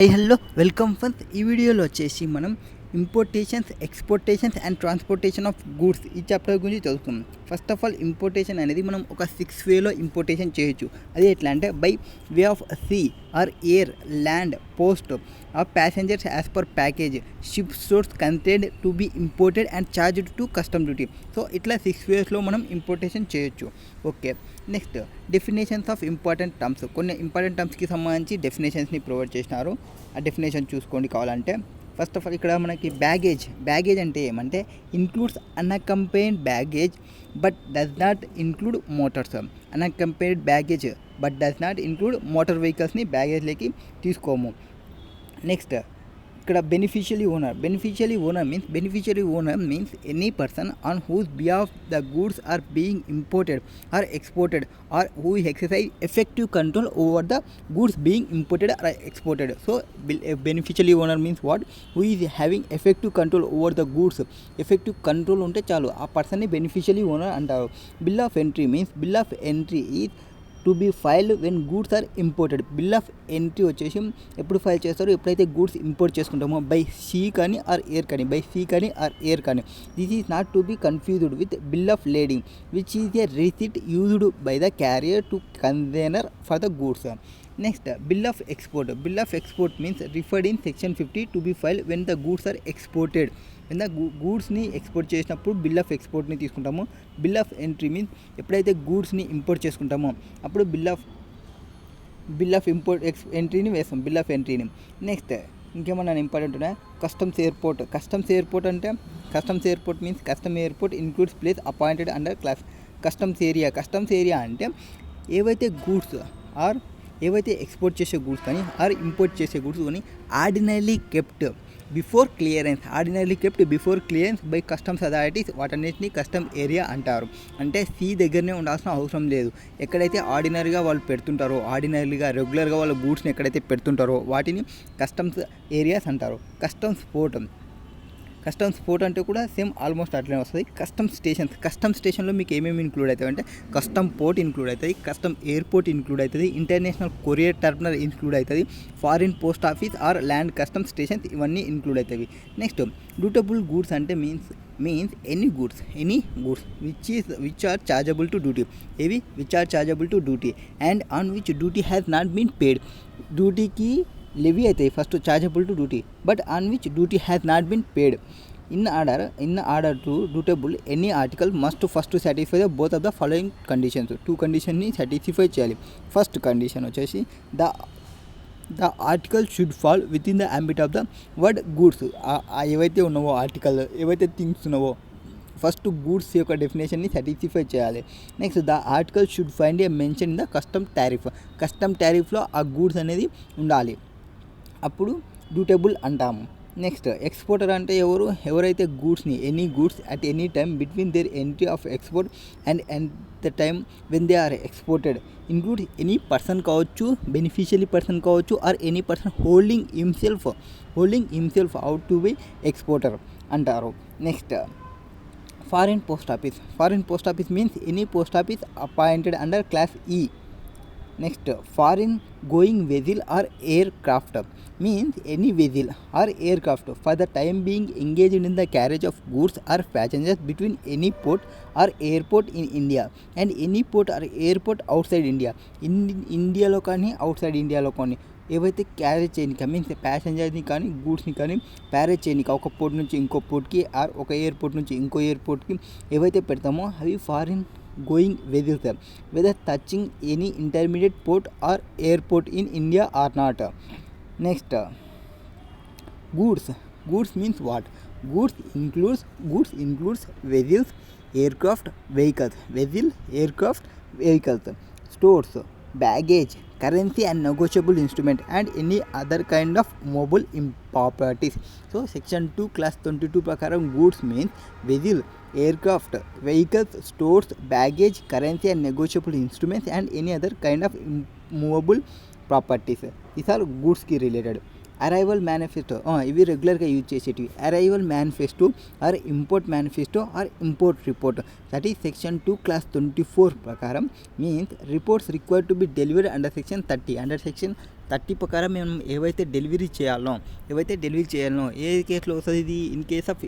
Hello welcome friends. ఈ వీడియోలో వచ్చేసి మనం ఇంపోర్టేషన్స్, ఎక్స్పోర్టేషన్స్ అండ్ ట్రాన్స్పోర్టేషన్ ఆఫ్ గూడ్స్ ఈ చాప్టర్ గురించి చదువుకుందాం. ఫస్ట్ ఆఫ్ ఆల్ ఇంపోర్టేషన్ అనేది మనం ఒక 6 వేలో ఇంపోర్టేషన్ చేయొచ్చు. అది ఎట్లా అంటే by way of sea or air, land, post or passengers as per package, ship stores contained to be imported and charged to custom duty. So ఇట్లా 6 వేస్లో మనం ఇంపోర్టేషన్ చేయొచ్చు. Okay, next definitions of important terms. కొన్ని important టర్మ్స్కి సంబంధించి డెఫినేషన్స్ని provide చేసినారు. ఆ డెఫినేషన్ చూసుకోండి కావాలంటే. ఫస్ట్ ఆఫ్ ఆల్ ఇక్కడ మనకి బ్యాగేజ్ అంటే ఏమంటే includes unaccompanied baggage but does not include motors. Unaccompanied baggage but does not include motor వెహికల్స్ని బ్యాగేజ్లోకి తీసుకోము. నెక్స్ట్ ఇక్కడ beneficiary owner means any person on whose behalf the goods are being imported or exported or who exercise effective control over the goods being imported or exported. So beneficiary owner means what? Who is having effective control over the goods. Effective control ఉంటే చాలు, ఆ పర్సన్ని beneficiary owner అంటారు. Bill of entry means bill of entry is to be filed when goods are imported. Bill of entry వచ్చేసి ఎప్పుడు file చేస్తారో, ఎప్పుడైతే goods import చేసుకుంటామో బై సీ కానీ ఆర్ ఎయిర్ కానీ. This is not to be confused with bill of lading which is a receipt used by the carrier to consignor for the goods. Next bill of export means referred in section 50 to be filed when the goods are exported. When the గూడ్స్ని export చేసినప్పుడు bill of ఎక్స్పోర్ట్ని తీసుకుంటాము. Bill of entry means ఎప్పుడైతే గూడ్స్ని import చేసుకుంటామో అప్పుడు bill of ఎంట్రీని వేస్తాం, bill of ఎంట్రీని. Next ఇంకేమన్నా important ఉన్నాయి? కస్టమ్స్ ఎయిర్పోర్ట్ అంటే customs airport means custom airport includes place appointed under class customs area అంటే ఏవైతే ఎక్స్పోర్ట్ చేసే గూడ్స్ కానీ ఆర్ ఇంపోర్ట్ చేసే గూడ్స్ కానీ ordinarily kept before clearance by customs authorities, వాటన్నిటిని కస్టమ్ ఏరియా అంటారు. అంటే సీ దగ్గరనే ఉండాల్సిన అవసరం లేదు. ఎక్కడైతే ఆర్డినరీగా వాళ్ళు పెడుతుంటారో, రెగ్యులర్గా వాళ్ళ గూడ్స్ని ఎక్కడైతే పెడుతుంటారో వాటిని కస్టమ్స్ ఏరియాస్ అంటారు. కస్టమ్స్ పోర్ట్ అంటే కూడా సేమ్ ఆల్మోస్ట్ అట్లనే వస్తుంది. కస్టమ్ స్టేషన్లో మీకు ఏమేమి ఇంక్లూడ్ అవుతాయి అంటే కస్టమ్ పోర్ట్ ఇంక్లూడ్ అవుతుంది, కస్టమ్ ఎయిర్పోర్ట్ ఇంక్లూడ్ అవుతుంది, ఇంటర్నేషనల్ కొరియర్ టర్మినల్ ఇంక్లూడ్ అవుతుంది, foreign post office or land custom stations ఇవన్నీ ఇంక్లూడ్ అవుతాయి. నెక్స్ట్ డ్యూటబుల్ గూడ్స్ అంటే means any goods which are chargeable to duty and on which duty has not been paid. డ్యూటీకి levy అవుతాయి first, chargeable to duty, but on which duty has not been paid. In order to dutiable any article must first satisfy the both of the following conditions. 2 కండిషన్ని satisfy చేయాలి. First condition వచ్చేసి the article should fall with in the ambit of the word goods. ఏవైతే ఉన్నావో article, ఏవైతే things ఉన్నావో first goods యొక్క డెఫినేషన్ని satisfy చేయాలి. Next the article should find a mention in the custom టారిఫ్లో ఆ గూడ్స్ అనేది ఉండాలి, అప్పుడు డ్యూటబుల్ అంటాము. నెక్స్ట్ ఎక్స్పోర్టర్ అంటే ఎవరైతే గూడ్స్ని any goods at any time between their entry of export and the time when they are exported include any person కావచ్చు, బెనిఫిషియరీ పర్సన్ కావచ్చు, or any person holding himself out to be exporter అంటారు. Next foreign post office means any post office appointed under clause E. Next foreign going vessel or aircraft means any vessel or aircraft for the time being engaged in the carriage of goods or passengers between any port or airport in India and any port or airport out side India. ఇండియాలో కానీ out side ఇండియాలో కానీ ఏవైతే carriage చేయనిక means ప్యాసింజర్ని కానీ గూడ్స్ని కానీ carriage చేయనిక ఒక port నుంచి ఇంకో పోర్ట్కి ఆర్ ఒక ఎయిర్పోర్ట్ నుంచి ఇంకో ఎయిర్పోర్ట్కి ఏవైతే పెడతామో అవి foreign going vessels whether touching any intermediate port or airport in India or not. Next goods means what? Goods includes vessels, aircraft vehicles, stores, baggage, currency and negotiable instrument and any other kind of mobile properties. So section 2 class 22 prakaram goods means vehicle, aircraft, vehicles, stores, baggage, currency and negotiable instruments and any other kind of movable properties. These are goods ki related. Arrival manifesto ఇవి రెగ్యులర్గా use చేసేటివి. Arrival manifesto or import manifesto or import report that is section 2 clause 24 ప్రకారం means reports required to be delivered under section 30 under section 30 ప్రకారం మేము ఏవైతే delivery చేయాలనో ఏ కేసులో వస్తుంది ఇది, ఇన్ కేస్ ఆఫ్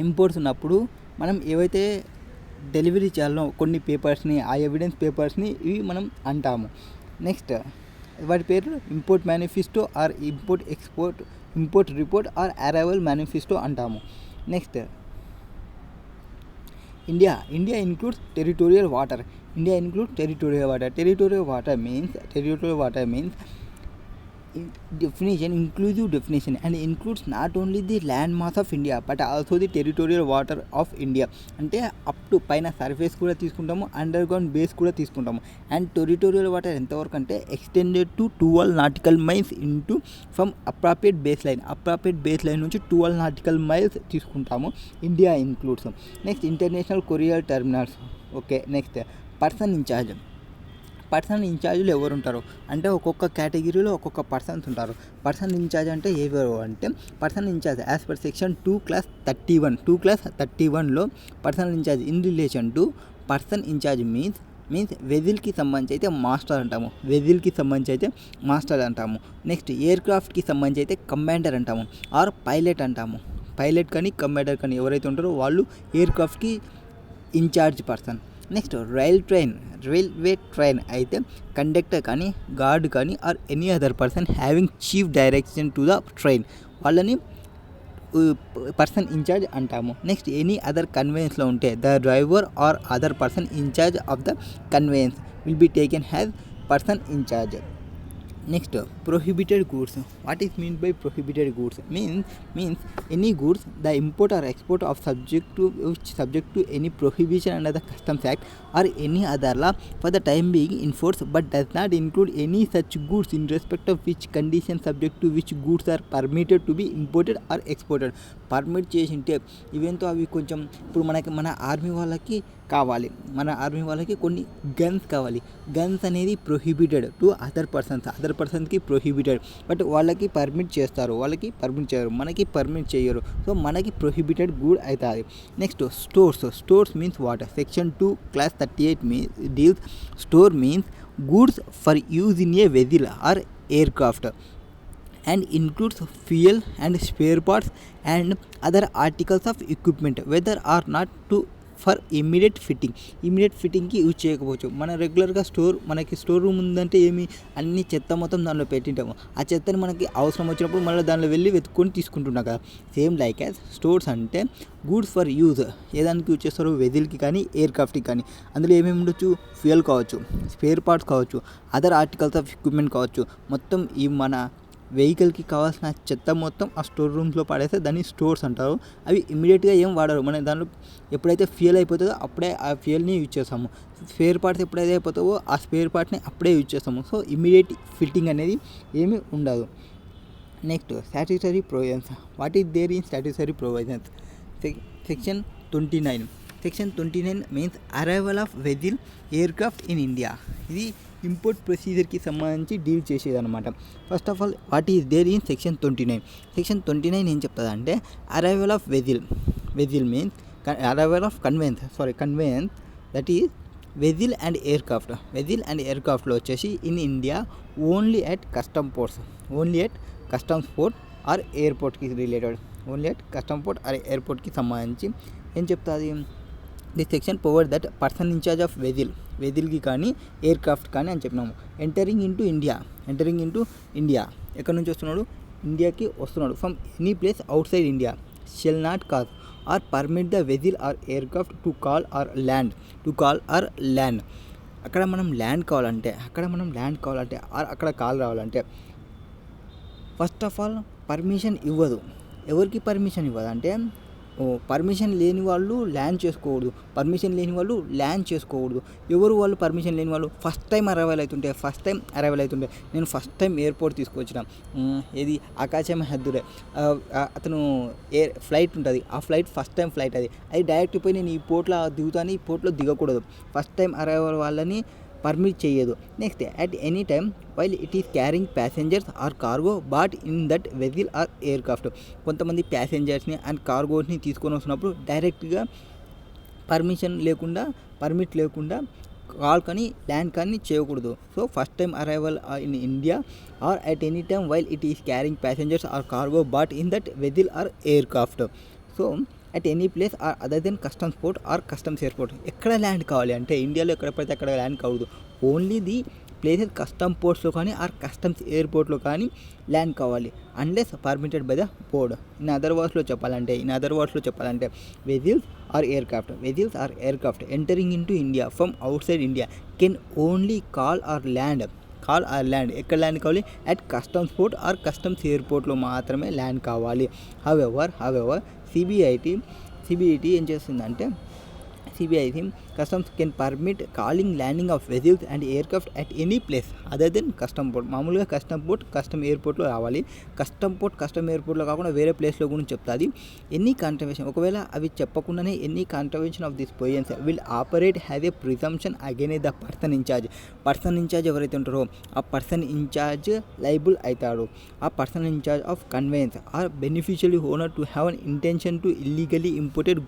ఇంపోర్ట్స్ ఉన్నప్పుడు మనం ఏవైతే డెలివరీ చేయాలనో కొన్ని పేపర్స్ని, ఆ ఎవిడెన్స్ పేపర్స్ని ఇవి మనం అంటాము. నెక్స్ట్ వాటి పేరు import manifesto or import report or arrival manifesto అంటాము. Next India includes territorial water. Territorial water means inclusive definition and includes not only the land mass of India but also the territorial water of India. అంటే up to పైన surface కూడా తీసుకుంటాము, under ground base కూడా తీసుకుంటాము. And territorial water ఎంతవరకు అంటే extended to 12 nautical miles into from appropriate base line నుంచి 12 nautical miles తీసుకుంటాము. India includes. Next international courier terminals. Okay. Next person ఇన్ఛార్జ్లు ఎవరు ఉంటారు అంటే ఒక్కొక్క కేటగిరీలో ఒక్కొక్క పర్సన్స్ ఉంటారు. పర్సన్ ఇన్ఛార్జ్ అంటే ఎవరు అంటే person incharge as per section 2/31లో personal incharge in relation to person incharge means వెజిల్కి సంబంధించి అయితే మాస్టర్ అంటాము. నెక్స్ట్ ఎయిర్ క్రాఫ్ట్కి సంబంధించి అయితే కమాండర్ అంటాము ఆర్ పైలట్ అంటాము. పైలట్ కానీ కమాండర్ కానీ ఎవరైతే ఉంటారో వాళ్ళు ఎయిర్ క్రాఫ్ట్కి incharge person. Next railway train అయితే కండక్టర్ కానీ గార్డ్ కానీ or any other person having chief direction to the train వాళ్ళని పర్సన్ ఇన్ఛార్జ్ అంటాము. నెక్స్ట్ ఎనీ అదర్ కన్వేయన్స్లో ఉంటే the driver or other person incharge of the conveyance will be taken has person incharge. Next prohibited goods. What is meant by prohibited goods? Means any goods the import or export of subject to any prohibition under the Customs Act or any other law for the time being in force but does not include any such goods in respect of which conditions subject to which goods are permitted to be imported or exported. Permit చేసి ఉంటే ఇవేంతో అవి కొంచెం ఇప్పుడు మన army వాళ్ళకి కొన్ని guns కావాలి. Guns అనేది ప్రొహిబిటెడ్ టు అదర్ పర్సన్స్కి ప్రొహిబిటెడ్, బట్ వాళ్ళకి పర్మిట్ చేస్తారు, వాళ్ళకి పర్మిట్ చేయరు, మనకి పర్మిట్ చేయరు. సో మనకి ప్రొహిబిటెడ్ గూడ్ అవుతుంది. Next stores means what? Section 2 Clause 38 deals store means goods for use in a vessel or aircraft and includes fuel and spare parts and other articles of equipment whether or not to for immediate ఫిట్టింగ్కి use చేయకపోవచ్చు. మన రెగ్యులర్గా మనకి store room ఉందంటే అన్ని చెత్త మొత్తం దానిలో పెట్టింటాము. ఆ చెత్తని మనకి అవసరం వచ్చినప్పుడు మళ్ళీ దానిలో వెళ్ళి వెతుక్కొని తీసుకుంటున్నాం కదా. సేమ్ లైక్ యాజ్ స్టోర్స్ అంటే గూడ్స్ ఫర్ యూజ్, ఏదానికి యూజ్ చేస్తారు? వెజిల్కి కానీ ఎయిర్క్రాఫ్ట్కి కానీ. అందులో ఏమేమి ఉండొచ్చు? ఫ్యూయల్ కావచ్చు, స్పేర్ పార్ట్స్ కావచ్చు, అదర్ ఆర్టికల్స్ ఆఫ్ ఎక్విప్మెంట్ కావచ్చు. మొత్తం ఈ మన వెహికల్కి కావాల్సిన చెత్త మొత్తం ఆ స్టోర్ రూమ్స్లో పడేస్తే దాన్ని స్టోర్స్ అంటారు. అవి ఇమ్మీడియట్గా ఏం వాడరు. మనం దానిలో ఎప్పుడైతే ఫ్యూయల్ అయిపోతుందో అప్పుడే ఆ ఫ్యూయల్ని యూజ్ చేస్తాము. స్పేర్ పార్ట్స్ ఎప్పుడైతే అయిపోతావో ఆ స్పేర్ పార్ట్ని అప్పుడే యూజ్ చేస్తాము. సో ఇమ్మీడియట్ ఫిట్టింగ్ అనేది ఏమీ ఉండదు. Next statutory provisions. What is there in statutory provisions? Section 29 means arrival of vessel aircraft in India. ఇది ఇంపోర్ట్ ప్రొసీజర్కి సంబంధించి డీల్ చేసేదన్నమాట. First of all what is there in section 29 ఏం చెప్తుంది అంటే arrival of vessel means arrival of conveyance that is vessel and ఎయిర్క్రాఫ్ట్లో వచ్చేసి in India only at customs port or ఎయిర్పోర్ట్కి రిలేటెడ్, సంబంధించి ఏం చెప్తుంది? The section provide that person incharge of వెజిల్కి కానీ ఎయిర్క్రాఫ్ట్ కానీ అని చెప్పినాము. ఎంటరింగ్ ఇంటూ ఇండియా ఎక్కడి నుంచి వస్తున్నాడు? ఇండియాకి వస్తున్నాడు. From any place out side India shall not cause or permit the vessel or aircraft to call or land. అక్కడ మనం ల్యాండ్ కావాలంటే ఆర్ అక్కడ కాల్ రావాలంటే ఫస్ట్ ఆఫ్ ఆల్ పర్మిషన్ ఇవ్వదు. ఎవరికి పర్మిషన్ ఇవ్వదు అంటే పర్మిషన్ లేని వాళ్ళు ల్యాండ్ చేసుకోకూడదు, ఎవరు వాళ్ళు పర్మిషన్ లేని వాళ్ళు? ఫస్ట్ టైం అరైవల్ అవుతుంటే నేను ఫస్ట్ టైం ఎయిర్పోర్ట్ తీసుకొచ్చిన ఏది ఆకాశం హద్దురే అతను ఫ్లైట్ ఉంటుంది, ఆ ఫస్ట్ టైం ఫ్లైట్ అది డైరెక్ట్ పోయి నేను ఈ పోర్ట్లో దిగుతాను, ఈ పోర్ట్లో దిగకూడదు. ఫస్ట్ టైం అరైవల్ వాళ్ళని పర్మిట్ చేయదు. Next at any time while it is carrying passengers or cargo but in that vessel or aircraft. కొంతమంది ప్యాసెంజర్స్ని అండ్ కార్గోస్ని తీసుకొని వస్తున్నప్పుడు డైరెక్ట్గా పర్మిట్ లేకుండా కాల్ కానీ ల్యాండ్ కానీ చేయకూడదు. So first time arrival in India or at any time while it is carrying passengers or cargo but in that vessel or aircraft. So at any place or other then customs port or customs airport. ఎక్కడ land కావాలి అంటే ఇండియాలో ఎక్కడ పడితే అక్కడ land కావద్దు. Only the places custom పోర్ట్స్లో కానీ ఆర్ కస్టమ్స్ ఎయిర్పోర్ట్లో కానీ ల్యాండ్ కావాలి unless permitted by the board. In other వర్డ్స్లో చెప్పాలంటే vessels or aircraft entering in to India from out side India can only call or land ఎక్కడ land కావాలి? At customs port or customs ఎయిర్పోర్ట్లో మాత్రమే land కావాలి. However CBIT ఏం చేస్తుందంటే customs can permit calling landing of vessels and aircraft at any place other than custom port. మామూలుగా custom port custom ఎయిర్పోర్ట్లో రావాలి. కస్టమ్ పోర్ట్ కస్టమ్ ఎయిర్పోర్ట్లో కాకుండా వేరే ప్లేస్లో గురించి చెప్తుంది. ఎనీ కాంట్రవెన్షన్, ఒకవేళ అవి చెప్పకుండానే any contravention of this positions will operate have a presumption against the person in charge ఎవరైతే ఉంటారో ఆ పర్సన్ ఇన్ఛార్జ్ లైబుల్ అవుతాడు. ఆ person incharge of conveyance or beneficiary owner to have an intention to illegally imported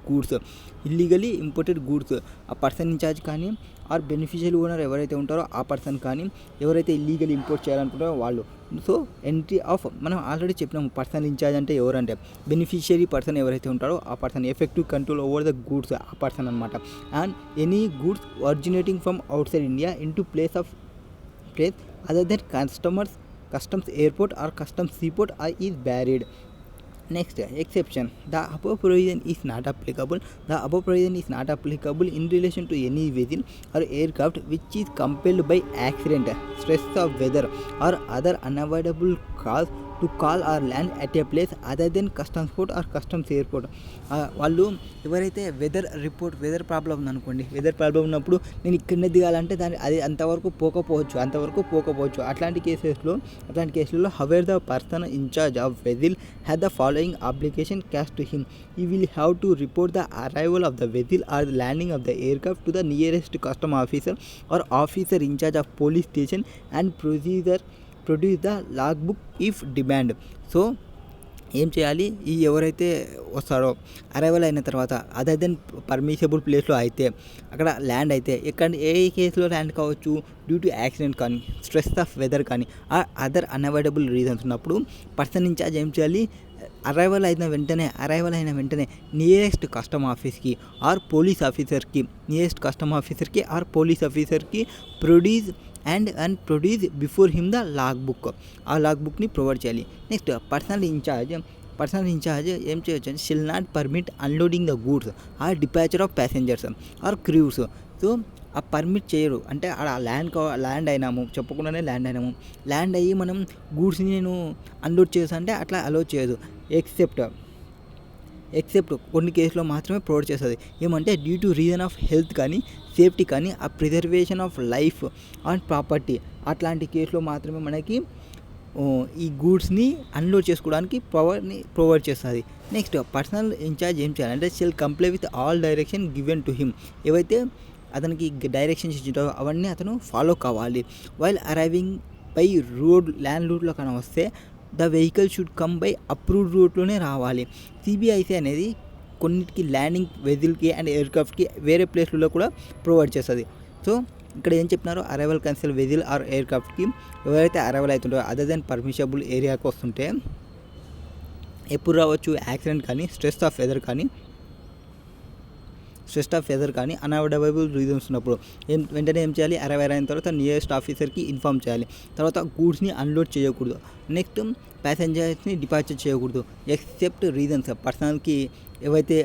goods. ఆ person in charge కానీ or beneficiary owner ఎవరైతే ఉంటారో ఆ పర్సన్ కానీ ఎవరైతే ఇల్లీగల్ ఇంపోర్ట్ చేయాలనుకుంటారో వాళ్ళు. సో ఎంట్రీ ఆఫ్ మనం ఆల్రెడీ చెప్పినాము పర్సన్ ఇన్ఛార్జ్ అంటే ఎవరంటే బెనిఫిషియరీ పర్సన్ ఎవరైతే ఉంటారో ఆ person, effective control over the goods ఆ పర్సన్ అనమాట. And any goods originating from out side India into place other then customs airport or customs seaport is barred. Next, exception. The above provision is not applicable in relation to any vessel or aircraft which is compelled by accident, stress of weather or other unavoidable cause to call or land at a place other than customs port or customs airport. వాళ్ళు ఎవరైతే weather problem ఉందనుకోండి, weather problem ఉన్నప్పుడు నేను ఇక్కడనే దిగాలంటే అది అంతవరకు పోకపోవచ్చు. అట్లాంటి కేసులలో however the person incharge of vessel have the following application cast to him. He will have to report the arrival of the vessel or the landing of the aircraft to the nearest custom officer or officer in charge of police station and produce the logbook if demand. So ఏం చేయాలి? ఈ ఎవరైతే వస్తారో arrival అయిన తర్వాత other then permissible ప్లేస్లో అయితే అక్కడ ల్యాండ్ అయితే ఏ కేసులో ల్యాండ్ కావచ్చు? డ్యూ టు యాక్సిడెంట్ కానీ, స్ట్రెస్ ఆఫ్ వెదర్ కానీ, అదర్ అన్అవాయిడబుల్ రీజన్స్ ఉన్నప్పుడు పర్సన్ ఇన్ఛార్జ్ ఏం చేయాలి? అరైవల్ అయిన వెంటనే నియరెస్ట్ కస్టమ్ ఆఫీస్కి ఆర్ పోలీస్ ఆఫీసర్కి produce produce before him the log బుక్ని ప్రొవైడ్ చేయాలి. నెక్స్ట్ పర్సనల్ ఇన్ఛార్జ్ ఏం చేయొచ్చు అంటే shall not permit unloading the goods or departure of passengers or crews. So ఆ పర్మిట్ చేయరు అంటే అక్కడ ల్యాండ్ అయినాము, చెప్పకుండానే ల్యాండ్ అయ్యి మనం గూడ్స్ని నేను అన్లోడ్ చేసా అంటే అట్లా అలో చేయదు. ఎక్సెప్ట్ కొన్ని కేసులో మాత్రమే ప్రొవైడ్ చేస్తుంది. ఏమంటే due to reason of health కానీ, సేఫ్టీ కానీ, ఆ preservation of life and property అట్లాంటి కేసులో మాత్రమే మనకి ఈ గూడ్స్ని అన్లోడ్ చేసుకోవడానికి పవర్ని ప్రొవైడ్ చేస్తుంది. నెక్స్ట్ పర్సనల్ ఇన్ఛార్జ్ ఏం చేయాలంటే shall comply with all direction given to him. ఏవైతే అతనికి డైరెక్షన్స్ ఇచ్చింటారో అవన్నీ అతను ఫాలో కావాలి. వైల్ అరైవింగ్ బై ల్యాండ్ రూట్లో కన్నా వస్తే the vehicle should come by approved రూట్లోనే రావాలి. సిబిఐసి అనేది కొన్నిటికి ల్యాండింగ్ వెజిల్కి అండ్ ఎయిర్క్రాఫ్ట్కి వేరే ప్లేస్లలో కూడా ప్రొవైడ్ చేస్తుంది. సో ఇక్కడ ఏం చెప్పినారో అరైవల్ కన్సల్ వెజిల్ ఆర్ ఎయిర్క్రాఫ్ట్కి ఎవరైతే అరైవల్ అవుతుంటారో అదర్ దెన్ పర్మిషబుల్ ఏరియాకి వస్తుంటే ఎప్పుడు రావచ్చు? యాక్సిడెంట్ కానీ, స్ట్రెస్ ఆఫ్ వెదర్ కానీ అన్అవాయిడబుల్ రీజన్స్ ఉన్నప్పుడు వెంటనే ఏం చేయాలి? అరైవల్ అయిన తర్వాత నియరెస్ట్ ఆఫీసర్కి ఇన్ఫామ్ చేయాలి. తర్వాత గూడ్స్ని అన్లోడ్ చేయకూడదు. నెక్స్ట్ ప్యాసింజర్స్ని డిపార్చర్ చేయకూడదు. ఎక్సెప్ట్ రీజన్స్ పర్సనల్కి ఏవైతే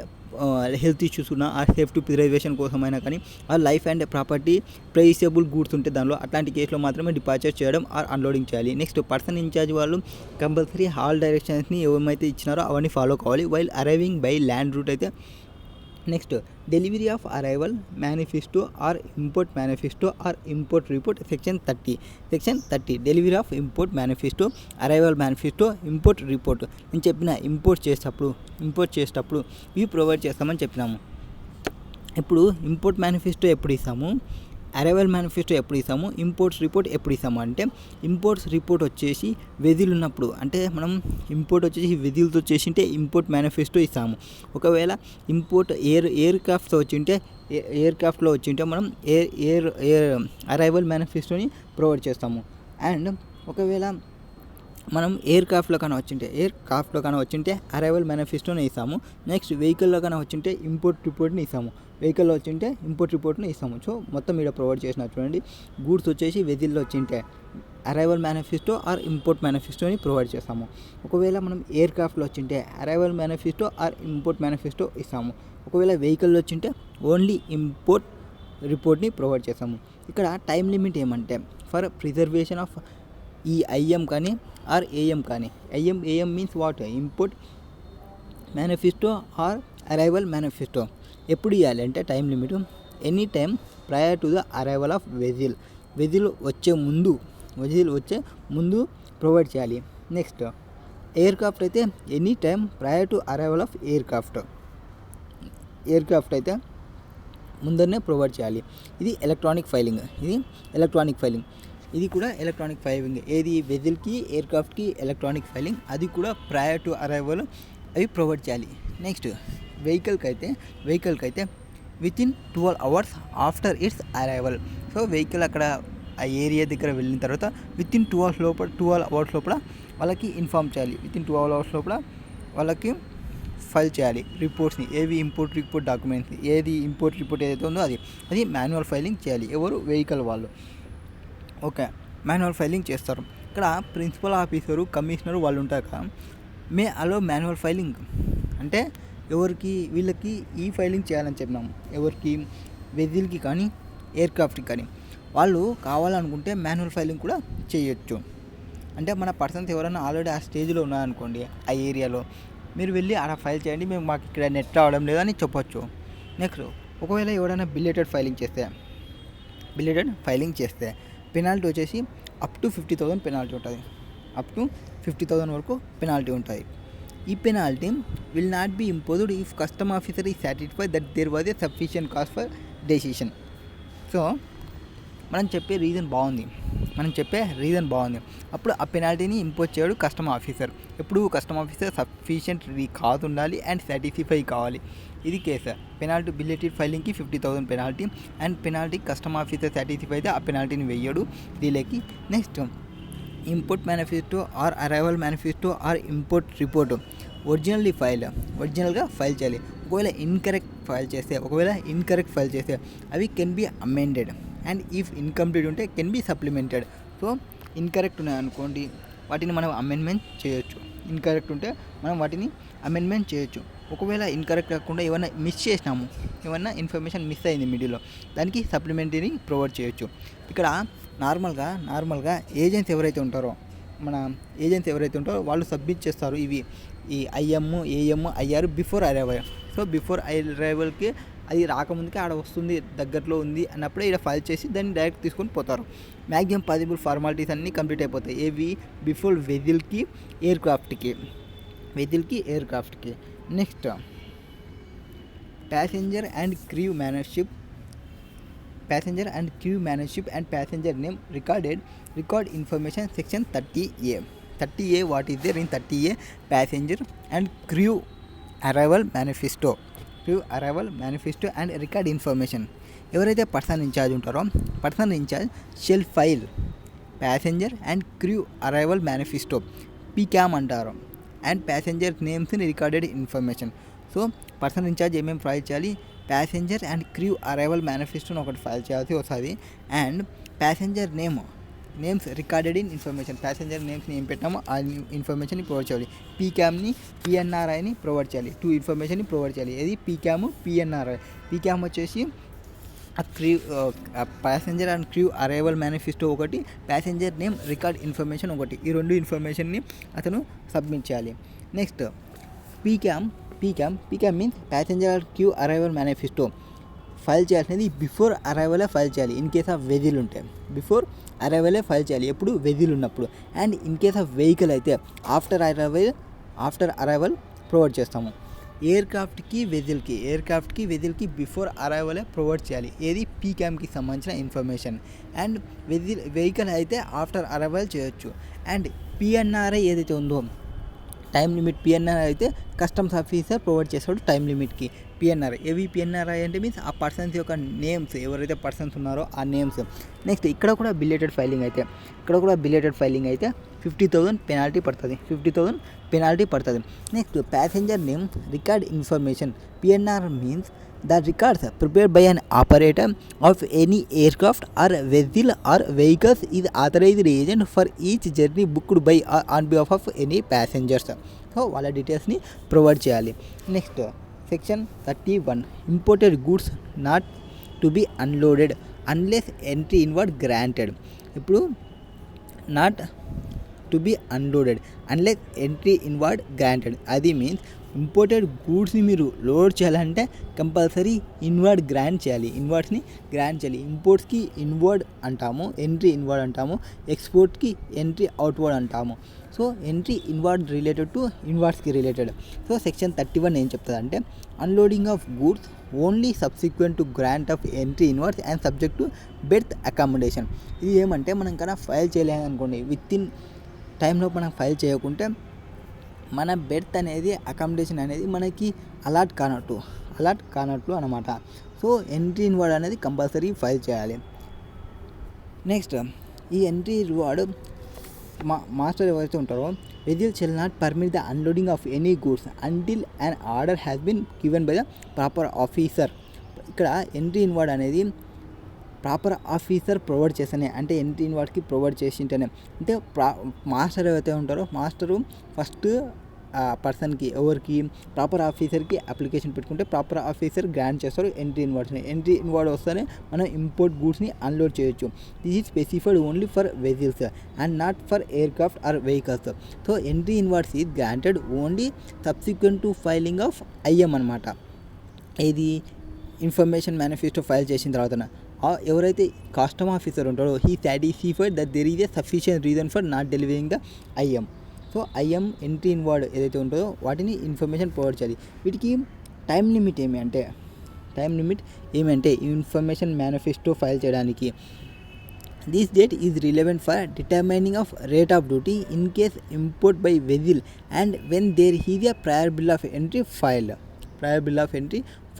హెల్త్ ఇష్యూస్ ఉన్నా ఆ సేఫ్టీ ప్రిజర్వేషన్ కోసమైనా కానీ ఆ life and property perishable goods ఉంటే దానిలో అట్లాంటి కేసులో మాత్రమే డిపార్చర్ చేయడం ఆర్ అన్లోడింగ్ చేయాలి. నెక్స్ట్ పర్సన్ ఇన్ఛార్జ్ వాళ్ళు కంపల్సరీ హాల్ డైరెక్షన్స్ని ఏమైతే ఇచ్చినారో అవన్నీ ఫాలో కావాలి while arriving by land route అయితే. Next delivery of arrival manifesto or import report section 30 delivery of import manifesto, arrival manifesto, import report. నేను చెప్పిన ఇంపోర్ట్ చేసేటప్పుడు ఇవి ప్రొవైడ్ చేస్తామని చెప్పినాము. ఇప్పుడు ఇంపోర్ట్ మేనిఫెస్టో ఎప్పుడు ఇస్తాము? అరైవల్ మేనిఫెస్టో ఎప్పుడు ఇస్తాము, ఇంపోర్ట్స్ రిపోర్ట్ ఎప్పుడు ఇస్తాము అంటే ఇంపోర్ట్స్ రిపోర్ట్ వచ్చేసి వెదిల్ ఉన్నప్పుడు, అంటే మనం ఇంపోర్ట్ వచ్చేసి వెదిల్తో చేసింటే ఇంపోర్ట్ మేనిఫెస్టో ఇస్తాము. ఒకవేళ ఇంపోర్ట్ ఎయిర్ క్రాఫ్ట్తో వచ్చింటే ఎయిర్ క్రాఫ్ట్లో వచ్చింటే మనం అరైవల్ మేనిఫెస్టోని ప్రొవైడ్ చేస్తాము. అండ్ ఒకవేళ మనం ఎయిర్ క్రాఫ్ట్లో కానీ వచ్చింటే అరైవల్ మేనిఫెస్టోని ఇస్తాము. నెక్స్ట్ వెహికల్లో కానీ వచ్చింటే ఇంపోర్ట్ రిపోర్ట్ని ఇస్తాము. వెహికల్లో వచ్చింటే ఇంపోర్ట్ రిపోర్ట్ని ఇస్తాము. సో మొత్తం ఇక్కడ ప్రొవైడ్ చేసిన చూడండి. గూడ్స్ వచ్చేసి వెజిల్లో వచ్చింటే అరైవల్ మేనిఫెస్టో ఆర్ ఇంపోర్ట్ మేనిఫెస్టోని ప్రొవైడ్ చేస్తాము. ఒకవేళ మనం ఎయిర్ క్రాఫ్ట్లో వచ్చింటే arrival manifesto or import manifesto ఇస్తాము. ఒకవేళ వెహికల్లో వచ్చింటే ఓన్లీ ఇంపోర్ట్ రిపోర్ట్ని ప్రొవైడ్ చేస్తాము. ఇక్కడ టైం లిమిట్ ఏమంటే ఫర్ ప్రిజర్వేషన్ ఆఫ్ ఈ ఐఎం కానీ ఆర్ ఏఎం కానీ. AM means what, import manifesto or arrival manifesto ఎప్పుడు ఇవ్వాలి అంటే time limit any time prior to the arrival of vessel వచ్చే ముందు ప్రొవైడ్ చేయాలి. నెక్స్ట్ ఎయిర్ క్రాఫ్ట్ అయితే any time prior to arrival of aircraft అయితే ముందరనే ప్రొవైడ్ చేయాలి. ఇది ఎలక్ట్రానిక్ ఫైలింగ్. ఇది కూడా ఎలక్ట్రానిక్ ఫైలింగ్. ఏది వెజిల్కి ఎయిర్ క్రాఫ్ట్కి ఎలక్ట్రానిక్ ఫైలింగ్, అది కూడా ప్రయర్ టు అరైవల్ అవి ప్రొవైడ్ చేయాలి. నెక్స్ట్ వెహికల్కి అయితే within 12 hours after it's arrival. So vehicle అక్కడ ఆ ఏరియా దగ్గర వెళ్ళిన తర్వాత వితిన్ 12 hours లోపల వాళ్ళకి ఇన్ఫామ్ చేయాలి. వితిన్ 12 hours లోపల వాళ్ళకి ఫైల్ చేయాలి రిపోర్ట్స్ని. ఏవి ఇంపోర్ట్ రిపోర్ట్ డాక్యుమెంట్స్, ఏది ఇంపోర్ట్ రిపోర్ట్ ఏదైతే ఉందో అది మాన్యువల్ ఫైలింగ్ చేయాలి. ఎవరు, వెహికల్ వాళ్ళు. ఓకే, మాన్యువల్ ఫైలింగ్ చేస్తారు. ఇక్కడ ప్రిన్సిపల్ ఆఫీసరు, కమిషనరు వాళ్ళు ఉంటారు కదా, మే అలో మాన్యువల్ ఫైలింగ్ అంటే ఎవరికి, వీళ్ళకి ఈ ఫైలింగ్ చేయాలని చెప్పినాము. ఎవరికి, వెజిల్కి కానీ ఎయిర్ క్రాఫ్ట్కి కానీ. వాళ్ళు కావాలనుకుంటే మాన్యువల్ ఫైలింగ్ కూడా చేయొచ్చు. అంటే మన పర్సన్స్ ఎవరైనా ఆల్రెడీ ఆ స్టేజ్లో ఉన్నారనుకోండి, ఆ ఏరియాలో, మీరు వెళ్ళి అలా ఫైల్ చేయండి, మాకు ఇక్కడ నెట్ రావడం లేదని చెప్పొచ్చు. నెక్స్ట్ ఒకవేళ ఎవరైనా బిలేటెడ్ ఫైలింగ్ చేస్తే పెనాల్టీ వచ్చేసి అప్ టు 50,000 పెనాల్టీ ఉంటుంది. అప్ టు 50,000 వరకు పెనాల్టీ ఉంటుంది. ఈ penalty will not be imposed if custom officer is satisfied that there was a sufficient cause for decision. So మనం చెప్పే రీజన్ బాగుంది, అప్పుడు ఆ పెనాల్టీని ఇంపోజ్ చేయడు కస్టమ్ ఆఫీసర్. ఎప్పుడు కస్టమ్ ఆఫీసర్ సఫిషియెంట్ కాజ్ ఉండాలి అండ్ సాటిస్ఫై కావాలి. ఇది కేసు. పెనాల్టీ బిలేటెడ్ ఫైలింగ్కి 50,000 penalty, and penalty custom officer satisfy అయితే ఆ పెనాల్టీని వెయ్యడు దీనికి. Next import manifesto or arrival manifesto or import report ఒరిజినల్గా ఫైల్ చేయాలి. ఒకవేళ ఇన్కరెక్ట్ ఫైల్ చేస్తే అవి can be amended, and if incomplete ఉంటే can be supplemented. So incorrect ఉన్నాయనుకోండి, వాటిని మనం అమెండ్మెంట్ చేయొచ్చు. ఇన్కరెక్ట్ ఉంటే మనం వాటిని అమెండ్మెంట్ చేయొచ్చు. ఒకవేళ ఇన్కరెక్ట్ కాకుండా ఏమైనా మిస్ చేసినాము, ఏమన్నా ఇన్ఫర్మేషన్ మిస్ అయింది మిడిల్లో, దానికి సప్లిమెంటరీ ప్రొవైడ్ చేయొచ్చు. ఇక్కడ నార్మల్గా ఏజెంట్స్ ఎవరైతే ఉంటారో వాళ్ళు సబ్మిట్ చేస్తారు ఈ IM, AM, IR before arrival. So before అరైవల్కి అది రాకముందుకే ఆడ వస్తుంది, దగ్గరలో ఉంది అన్నప్పుడే ఇక్కడ ఫైల్ చేసి దాన్ని డైరెక్ట్ తీసుకొని పోతారు. మ్యాక్సిమం పాసిబుల్ ఫార్మాలిటీస్ అన్నీ కంప్లీట్ అయిపోతాయి. ఏవి, బిఫోర్ వెజిల్కి ఎయిర్ క్రాఫ్ట్కి. Next passenger and crew membership and passenger name record information section 30A. What is there in 30A? Passenger and crew arrival manifesto and record information. ఎవరైతే person in charge ఉంటారో person in charge shall file passenger and crew arrival manifesto, PCAM అంటారు, and passenger నేమ్స్ని recorded information. So person in charge ఏమేమి file చేయాలి, passenger and crew arrival మేనిఫెస్టోని ఒకటి file చేయాల్సి వస్తుంది. And passenger names recorded in information, passenger నేమ్స్ని ఏం పెట్టామో ఆ ఇన్ఫర్మేషన్ని ప్రొవైడ్ చేయాలి. పీక్యామ్ని, పిఎన్ఆర్ఐని ప్రొవైడ్ చేయాలి. 2 ఇన్ఫర్మేషన్ని ప్రొవైడ్ చేయాలి. ఏది, పీక్యామ్, పిఎన్ఆర్ఐ. పీక్యామ్ వచ్చేసి passenger and crew arrival manifesto ఒకటి, ప్యాసింజర్ నేమ్ రికార్డ్ ఇన్ఫర్మేషన్ ఒకటి. ఈ 2 ఇన్ఫర్మేషన్ని అతను సబ్మిట్ చేయాలి. Next PCAM means passenger and crew arrival manifesto file చేయాల్సినది బిఫోర్ అరైవలే ఫైల్ చేయాలి. ఇన్ కేస్ ఆఫ్ వెజిల్ ఉంటే బిఫోర్ అరైవలే ఫైల్ చేయాలి, ఎప్పుడు, వెజిల్ ఉన్నప్పుడు. And in case of vehicle అయితే ఆఫ్టర్ అరైవల్ ప్రొవైడ్ చేస్తాము. ఎయిర్క్రాఫ్ట్కి వెజిల్కి బిఫోర్ అరైవలే ప్రొవైడ్ చేయాలి. ఏది పీక్యామ్కి సంబంధించిన ఇన్ఫర్మేషన్. అండ్ వెహికల్ అయితే ఆఫ్టర్ అరైవల్ చేయొచ్చు. అండ్ పిఎన్ఆర్ఐ ఏదైతే ఉందో టైం లిమిట్, పిఎన్ఆర్ అయితే కస్టమ్స్ ఆఫీసర్ ప్రొవైడ్ చేస్తాడు టైం లిమిట్కి. పిఎన్ఆర్ఐ అంటే మీన్స్ ఆ పర్సన్స్ యొక్క నేమ్స్, ఎవరైతే పర్సన్స్ ఉన్నారో ఆ నేమ్స్. నెక్స్ట్ ఇక్కడ కూడా బిలేటెడ్ ఫైలింగ్ అయితే 50,000 పెనాల్టీ పడుతుంది. Next passenger name record information. PNR means the records prepared by an operator of any aircraft or vessel or vehicles is authorized agent for each journey booked by on behalf of any passengers. So వాళ్ళ డీటెయిల్స్ని provide చేయాలి. Next section 31 imported goods not to be unloaded unless entry inward granted. ఇప్పుడు not to be unloaded unless entry inward granted, అది means imported గూడ్స్ని మీరు load చేయాలంటే compulsory inward grant చేయాలి. ఇంపోర్ట్స్కి ఇన్వార్డ్ అంటాము, ఎంట్రీ ఇన్వార్డ్ అంటాము. ఎక్స్పోర్ట్కి ఎంట్రీ అవుట్వర్డ్ అంటాము. So entry inward related to ఇన్వార్డ్స్కి రిలేటెడ్. సో సెక్షన్ 31 ఏం చెప్తుంది అంటే unloading of goods only subsequent to grant of entry inwards and subject to berth accommodation. ఇది ఏమంటే మనం కన్నా ఫైల్ చేయలేదనుకోండి, విత్ ఇన్ టైంలో మనం ఫైల్ చేయకుంటే మన బెర్త్ అనేది, అకామిడేషన్ అనేది మనకి అలాట్ కానట్లు అనమాట. సో ఎంట్రీ ఇన్వార్డ్ అనేది కంపల్సరీ ఫైల్ చేయాలి. నెక్స్ట్ ఈ ఎంట్రీ ఇన్వార్డ్ మాస్టర్ ఎవరైతే ఉంటారో vessel shall not permit the unloading of any goods until an order has been given by the proper officer. ఇక్కడ ఎంట్రీ ఇన్వార్డ్ అనేది proper officer provide చేస్తేనే, అంటే entry ఇన్వార్డ్కి provide చేసింటేనే, అంటే master ఎవరైతే ఉంటారో మాస్టరు ఫస్ట్ పర్సన్కి, ఎవరికి, ప్రాపర్ ఆఫీసర్కి అప్లికేషన్ పెట్టుకుంటే ప్రాపర్ ఆఫీసర్ గ్రాంట్ చేస్తారు ఎంట్రీ ఇన్వార్డ్స్ని. ఎంట్రీ ఇన్వార్డ్ వస్తేనే మనం ఇంపోర్ట్ గూడ్స్ని అన్లోడ్ చేయొచ్చు. This is specified only for vessels and not for aircraft or vehicles. So entry inwards is granted only subsequent to filing of IM అనమాట. ఇది information manifesto file చేసిన తర్వాత ఎవరైతే కస్టమ్ ఆఫీసర్ ఉంటారో he satisfied that there is a sufficient reason for not delivering the IM. So IM entry inward ఏదైతే ఉంటుందో వాటిని information provide చేయాలి. వీటికి టైం లిమిట్ ఏమంటే ఇన్ఫర్మేషన్ మేనిఫెస్టో ఫైల్ చేయడానికి this date is relevant for determining of rate of duty in case import by vessel and when there is a prior bill of entry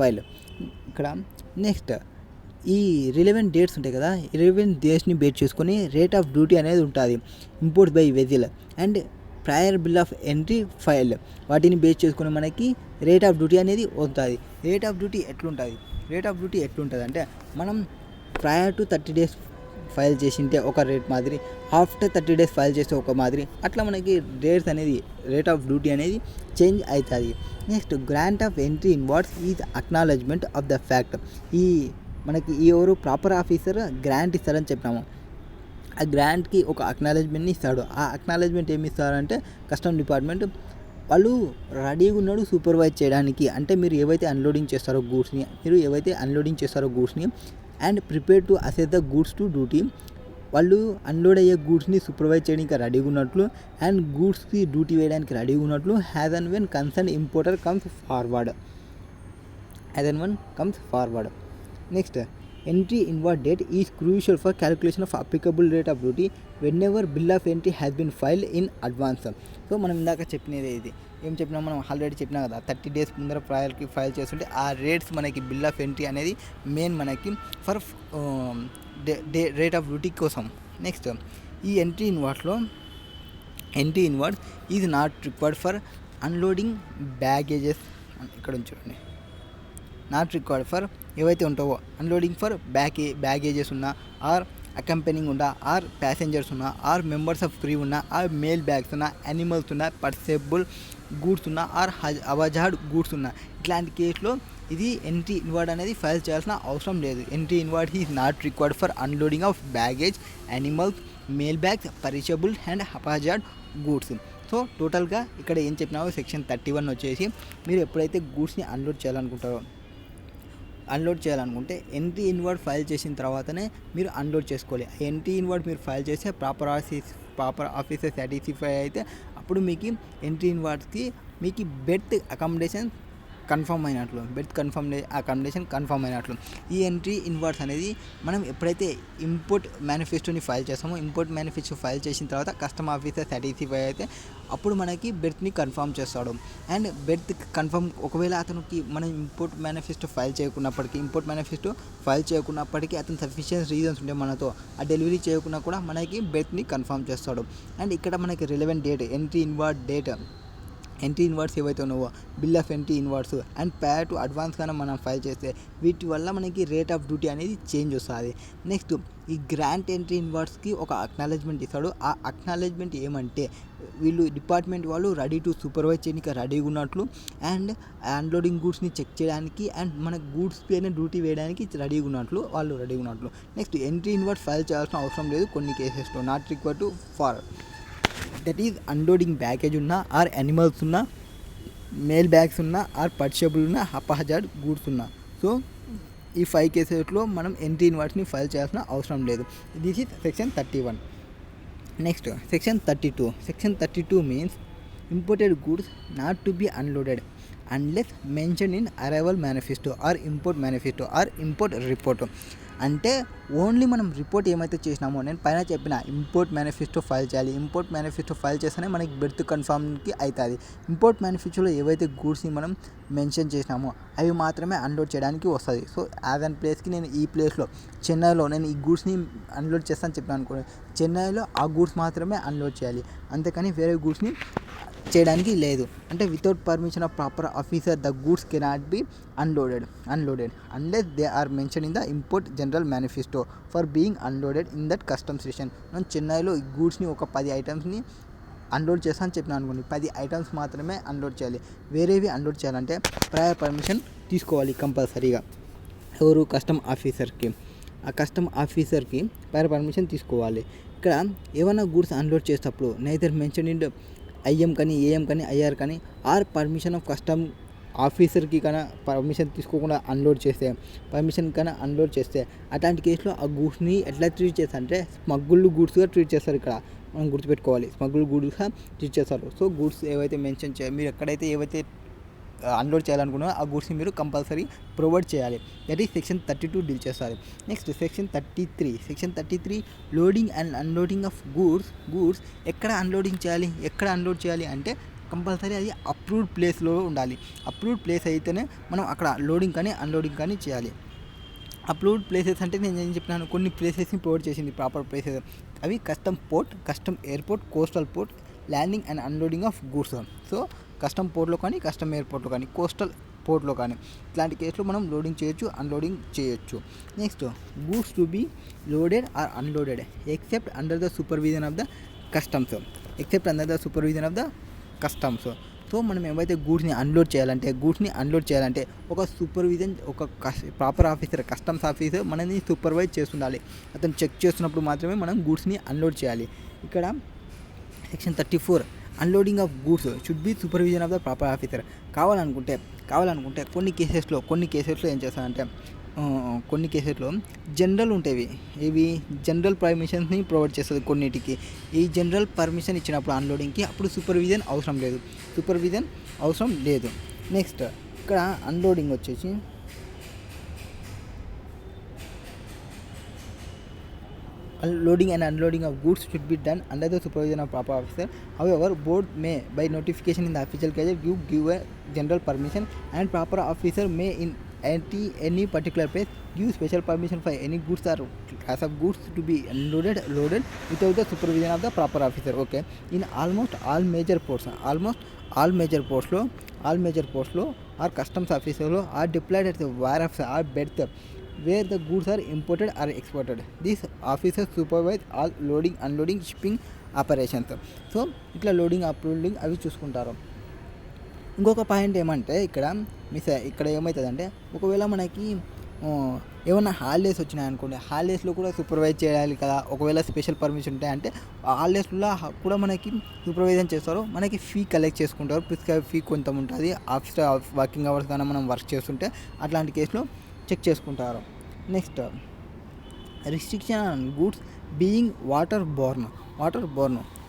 file. ఇక్కడ next ఈ relevant dates ఉంటాయి కదా, relevant డేట్స్ని base చేసుకొని rate of duty అనేది ఉంటుంది import by vessel and prior bill of entry file. వాటిని base చేసుకొని మనకి రేట్ ఆఫ్ డ్యూటీ అనేది వస్తుంది. రేట్ ఆఫ్ డ్యూటీ ఎట్లుంటుంది అంటే మనం ప్రయర్ టు 30 days ఫైల్ చేసింటే ఒక రేట్ మాదిరి, ఆఫ్టర్ 30 days ఫైల్ చేస్తే ఒక మాదిరి, అట్లా మనకి రేట్ ఆఫ్ డ్యూటీ అనేది చేంజ్ అవుతుంది. Next grant of entry inwards is acknowledgement of the fact. మనకి ఎవరు ప్రాపర్ ఆఫీసర్ గ్రాంట్ ఇస్తారని చెప్పినాము, ఆ గ్రాంట్కి ఒక అక్నాలెడ్జ్మెంట్ని ఇస్తాడు. ఆ అక్నాలెడ్జ్మెంట్ ఏమి ఇస్తారంటే కస్టమ్ డిపార్ట్మెంట్ వాళ్ళు రెడీగా ఉన్నాడు సూపర్వైజ్ చేయడానికి. అంటే మీరు ఏవైతే అన్లోడింగ్ చేస్తారో గూడ్స్ని and prepare to assess the goods to duty. వాళ్ళు అన్లోడ్ అయ్యే గూడ్స్ని సూపర్వైజ్ చేయడానికి రెడీగా ఉన్నట్లు అండ్ గూడ్స్కి డ్యూటీ వేయడానికి రెడీగా ఉన్నట్లు has and when concern importer comes forward. Next entry inward date is crucial for calculation of applicable rate of duty whenever bill of entry has been filed in advance. So మనం ఇందాక చెప్పినది ఇది ఏం చెప్పినా, మనం already చెప్పినా కదా 30 days ముందర ప్రయర్కి ఫైల్ చేస్తుంటే ఆ రేట్స్ మనకి బిల్ ఆఫ్ ఎంట్రీ అనేది మెయిన్ మనకి ఫర్ రేట్ ఆఫ్ డ్యూటీ కోసం. నెక్స్ట్ ఈ entry inward is not required for unloading baggages. ఇక్కడ చూడండి, నాట్ రిక్వైర్డ్ ఫర్ ఏవైతే ఉంటావో అన్లోడింగ్ ఫర్ బ్యాగేజెస్ ఉన్నా ఆర్ అకంపెనింగ్ ఉన్నా ఆర్ ప్యాసెంజర్స్ ఉన్నా ఆర్ మెంబర్స్ ఆఫ్ క్రూ ఉన్నా ఆర్ మెయిల్ బ్యాగ్స్ ఉన్నా యానిమల్స్ ఉన్నా పర్సేబుల్ గూడ్స్ ఉన్నా ఆర్ అవజాడ్ గూడ్స్ ఉన్నా, ఇట్లాంటి కేసులో ఇది ఎంట్రీ ఇన్వార్డ్ అనేది ఫైల్ చేయాల్సిన అవసరం లేదు. Entry inward is not required for unloading of baggage, animals, mail bags, perishable and hazard goods. So టోటల్గా ఇక్కడ ఏం చెప్పినావో సెక్షన్ 31 వచ్చేసి మీరు ఎప్పుడైతే గూడ్స్ని అన్లోడ్ చేయాలనుకుంటే ఎంట్రీ ఇన్వార్డ్ ఫైల్ చేసిన తర్వాతనే మీరు అన్లోడ్ చేసుకోవాలి. ఎంట్రీ ఇన్వార్డ్ మీరు ఫైల్ చేస్తే ప్రాపర్ ఆఫీసర్ సాటిస్ఫై అయితే అప్పుడు మీకు ఎంట్రీ ఇన్వార్డ్స్కి మీకు బెర్త్ అకామిడేషన్ కన్ఫర్మ్ అయినట్లు, బెర్త్ అకామిడేషన్ కన్ఫర్మ్ అయినట్లు. ఈ ఎంట్రీ ఇన్వార్డ్స్ అనేది మనం ఎప్పుడైతే ఇంపోర్ట్ మేనిఫెస్టోని ఫైల్ చేస్తామో, ఇంపోర్ట్ మేనిఫెస్టో ఫైల్ చేసిన తర్వాత కస్టమ్ ఆఫీసర్ సాటిస్ఫై అయితే అప్పుడు మనకి బెర్త్ని కన్ఫర్మ్ చేస్తాడు. అండ్ బెర్త్ కన్ఫర్మ్ ఒకవేళ అతనికి మనం ఇంపోర్ట్ మేనిఫెస్టో ఫైల్ చేయకున్నప్పటికీ అతను సఫిషియెంట్ రీజన్స్ ఉంటే మనతో ఆ డెలివరీ చేయకున్నా కూడా మనకి బెర్త్ని కన్ఫర్మ్ చేస్తాడు. అండ్ ఇక్కడ మనకి రిలవెంట్ డేట్, ఎంట్రీ ఇన్వార్డ్స్ ఏవైతే ఉన్నావో, bill of entry inwards and pair to అడ్వాన్స్గానే మనం ఫైల్ చేస్తే వీటి వల్ల మనకి రేట్ ఆఫ్ డ్యూటీ అనేది చేంజ్ వస్తుంది. నెక్స్ట్ ఈ గ్రాంట్ ఎంట్రీ ఇన్వార్డ్స్కి ఒక అక్నాలెడ్జ్మెంట్ ఇస్తాడు. ఆ అక్నాలెడ్జ్మెంట్ ఏమంటే వీళ్ళు డిపార్ట్మెంట్ వాళ్ళు రెడీ టు సూపర్వైజ్ చేయడానికి రెడీగా ఉన్నట్లు అండ్ అన్లోడింగ్ గూడ్స్ని చెక్ చేయడానికి అండ్ మన గూడ్స్ పైన డ్యూటీ వేయడానికి రెడీగా ఉన్నట్లు. నెక్స్ట్ ఎంట్రీ ఇన్వార్డ్స్ ఫైల్ చేయాల్సిన అవసరం లేదు కొన్ని కేసెస్లో, not required to for that is unloading baggage ఉన్నా ఆర్ యానిమల్స్ ఉన్నా, మెయిల్ బ్యాగ్స్ ఉన్నా ఆర్ పర్చేబుల్ ఉన్నా, హజార్డ్ గూడ్స్ ఉన్నా. సో ఈ 5 కేసెస్లో మనం ఎంట్రీ ఇన్వార్డ్స్ని ఫైల్ చేయాల్సిన అవసరం లేదు. This is section 31. Next section 32. Section 32 means imported goods not to be unloaded unless mention in arrival manifesto or import manifesto or import report. అంటే only మనం రిపోర్ట్ ఏమైతే చేసినామో, నేను పైన చెప్పిన ఇంపోర్ట్ మేనిఫెస్టో ఫైల్ చేయాలి, ఇంపోర్ట్ మేనిఫెస్టో ఫైల్ చేస్తేనే మనకి బెర్త్ కన్ఫర్మ్కి అవుతుంది. ఇంపోర్ట్ మేనిఫెస్టోలో ఏవైతే గూడ్స్ని మనం మెన్షన్ చేసినామో అవి మాత్రమే అన్లోడ్ చేయడానికి వస్తుంది. సో యాజ్ అన్ ప్లేస్కి నేను ఈ ప్లేస్లో చెన్నైలో నేను ఈ గూడ్స్ని అన్లోడ్ చేస్తాను చెప్పాను అనుకోండి, చెన్నైలో ఆ గూడ్స్ మాత్రమే అన్లోడ్ చేయాలి, అంతేకాని వేరే గూడ్స్ని చేయడానికి లేదు. అంటే without permission of proper officer the goods cannot be unloaded unless they are mention in the import general manifesto for being unloaded in that custom station. మనం చెన్నైలో ఈ గూడ్స్ని ఒక 10 ఐటమ్స్ని అన్లోడ్ చేస్తాను చెప్పినాను అనుకోండి, 10 ఐటమ్స్ మాత్రమే అన్లోడ్ చేయాలి. వేరేవి అన్లోడ్ చేయాలంటే ప్రయర్ పర్మిషన్ తీసుకోవాలి కంపల్సరీగా. ఎవరు? కస్టమ్ ఆఫీసర్కి. ఆ కస్టమ్ ఆఫీసర్కి ప్రయర్ పర్మిషన్ తీసుకోవాలి. ఇక్కడ ఏమైనా గూడ్స్ అన్లోడ్ చేసేటప్పుడు నైదర్ మెన్షన్ ఇన్ ఐఎం కానీ, ఏఎం కానీ, ఐఆర్ కానీ ఆర్ పర్మిషన్ ఆఫ్ కస్టమ్ ఆఫీసర్కి కన్నా పర్మిషన్ తీసుకోకుండా అన్లోడ్ చేస్తే అట్లాంటి కేసులో ఆ గూడ్స్ని ఎట్లా ట్రీట్ చేస్తారు అంటే స్మగ్గుల్డ్ గూడ్స్గా ట్రీట్ చేస్తారు. ఇక్కడ మనం గుర్తుపెట్టుకోవాలి, స్మగ్గుల్డ్ గూడ్స్గా ట్రీట్ చేస్తారు. సో గూడ్స్ ఏవైతే మెన్షన్ మీరు ఎక్కడైతే ఏవైతే అన్లోడ్ చేయాలనుకున్నారో ఆ గూడ్స్ని మీరు కంపల్సరీ ప్రొవైడ్ చేయాలి. దట్ ఈస్ సెక్షన్ 32 డీల్ చేస్తారు. Next section 33 loading and unloading of goods ఎక్కడ అన్లోడ్ చేయాలి అంటే కంపల్సరీ అది అప్రూవ్డ్ ప్లేస్లో ఉండాలి. అప్రూవ్డ్ ప్లేస్ అయితేనే మనం అక్కడ లోడింగ్ కానీ అన్లోడింగ్ కానీ చేయాలి. అప్రూవ్డ్ ప్లేసెస్ అంటే నేను ఏం చెప్పినాను, కొన్ని ప్లేసెస్ని ప్రొవైడ్ చేసింది ప్రాపర్ ప్లేసెస్. అవి custom port, custom airport, coastal port, landing and unloading of goods. So custom పోర్ట్లో కానీ, కస్టమ్ ఎయిర్పోర్ట్లో కానీ, కోస్టల్ పోర్ట్లో కానీ ఇట్లాంటి కేసులో మనం లోడింగ్ చేయొచ్చు, అన్లోడింగ్ చేయొచ్చు. Next goods to be loaded or unloaded except under the supervision of the customs. So మనం ఏవైతే గూడ్స్ని అన్లోడ్ చేయాలంటే ఒక సూపర్విజన్, ఒక ప్రాపర్ ఆఫీసర్, కస్టమ్స్ ఆఫీసర్ మనని సూపర్వైజ్ చేస్తుండాలి. అతను చెక్ చేస్తున్నప్పుడు మాత్రమే మనం గూడ్స్ని అన్లోడ్ చేయాలి. ఇక్కడ section 34 unloading of goods should be supervision of the proper officer. కావాలనుకుంటే కొన్ని కేసెస్లో ఏం చేస్తారంటే కొన్ని కేసెస్లో జనరల్ ఉంటాయి. ఇవి జనరల్ పర్మిషన్స్ని ప్రొవైడ్ చేస్తుంది కొన్నిటికి. ఈ జనరల్ పర్మిషన్ ఇచ్చినప్పుడు అన్లోడింగ్కి అప్పుడు సూపర్విజన్ అవసరం లేదు. నెక్స్ట్ ఇక్కడ అన్లోడింగ్ వచ్చేసి loading and unloading of goods should be done under the supervision of proper officer. However, board may by notification in the official gazette give a general permission and proper officer may in any particular place give special permission for any goods or class of goods to be loaded without the supervision of the proper officer. Okay, in almost all major ports lo or customs officer lo are deployed at the warehouse or berth where the goods are imported or exported. These officers supervise all loading, unloading, shipping operations. So ఇట్లా loading uploading అవి చూసుకుంటారు. ఇంకొక point ఏమంటే ఇక్కడ ఏమవుతుందంటే ఒకవేళ మనకి ఏమన్నా హాలిడేస్ వచ్చినాయనుకోండి, హాలిడేస్లో కూడా సూపర్వైజ్ చేయాలి కదా. ఒకవేళ స్పెషల్ పర్మిషన్ ఉంటాయంటే హాలిడేస్లో కూడా మనకి సూపర్వైజన్ చేస్తారు. మనకి ఫీ కలెక్ట్ చేసుకుంటారు, ప్రిస్క్రైబ్ ఫీ కొంత ఉంటుంది. ఆఫీస్ వర్కింగ్ అవర్స్ కానీ మనం వర్క్ చేస్తుంటే అట్లాంటి కేసులో చెక్ చేసుకుంటారు. Next restriction on goods being water borne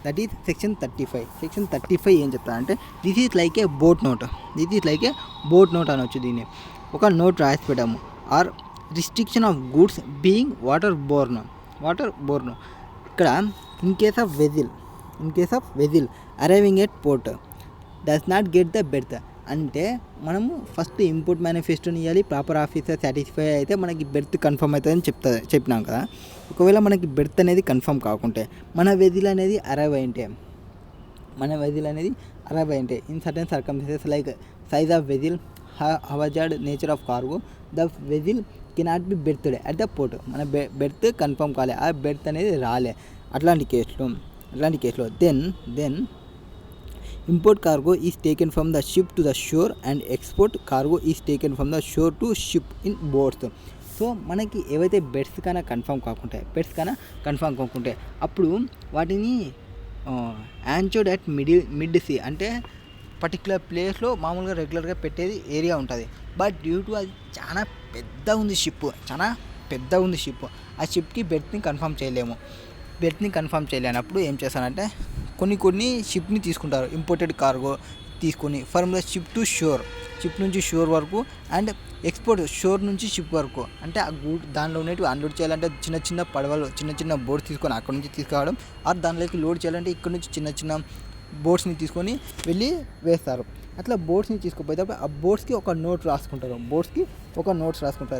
that is section 35. Section 35 ఏం చెప్తారంటే this is like a boat note, this is like a boat note అనొచ్చు. దీన్ని ఒక నోట్ రాసి పెట్టాము. Or restriction of goods being water borne. ఇక్కడ in case of vessel arriving at port does not get the berth అంటే మనము first import మేనిఫెస్టోని ఇవ్వాలి. ప్రాపర్ ఆఫీసర్ సాటిస్ఫై అయితే మనకి బెర్త్ కన్ఫర్మ్ అవుతుందని చెప్పినాం కదా. ఒకవేళ మనకి బెర్త్ అనేది కన్ఫర్మ్ కాకుంటే మన వెజిల్ అనేది అరైవ్ అయింటే in certain circumstances like size of vessel, hazardous nature of cargo, the vessel cannot be berthed at the port. మన బెర్త్ కన్ఫర్మ్ కాలే, ఆ బెర్త్ అనేది రాలే. అట్లాంటి కేసులో then import cargo is taken from the ship to the shore and export cargo is taken from the shore to ship in boats. So మనకి ఏవైతే beds కన్నా కన్ఫర్మ్ కాకుంటే అప్పుడు వాటిని యాంచోర్డ్ అట్ మిడ్ సీ అంటే పర్టికులర్ ప్లేస్లో మామూలుగా రెగ్యులర్గా పెట్టేది ఏరియా ఉంటుంది. బట్ డ్యూ టు అది చాలా పెద్ద ఉంది షిప్, ఆ షిప్కి బెర్త్ని కన్ఫర్మ్ చేయలేనప్పుడు ఏం చేస్తానంటే కొన్ని షిప్ని తీసుకుంటారు. ఇంపోర్టెడ్ కార్గో తీసుకొని from the ship to shore, ship నుంచి షోర్ వరకు అండ్ ఎక్స్పోర్ట్ షోర్ నుంచి షిప్ వరకు. అంటే ఆ దానిలో ఉన్నట్టు అన్లోడ్ చేయాలంటే చిన్న పడవలు, చిన్న బోట్స్ తీసుకొని అక్కడ నుంచి తీసుకురావడం, ఆర్ దానిలోకి లోడ్ చేయాలంటే ఇక్కడ నుంచి చిన్న బోట్స్ని తీసుకొని వెళ్ళి వేస్తారు. అట్లా బోట్స్ని తీసుకుపోయేటప్పుడు ఆ బోట్స్కి ఒక నోట్ రాసుకుంటారు.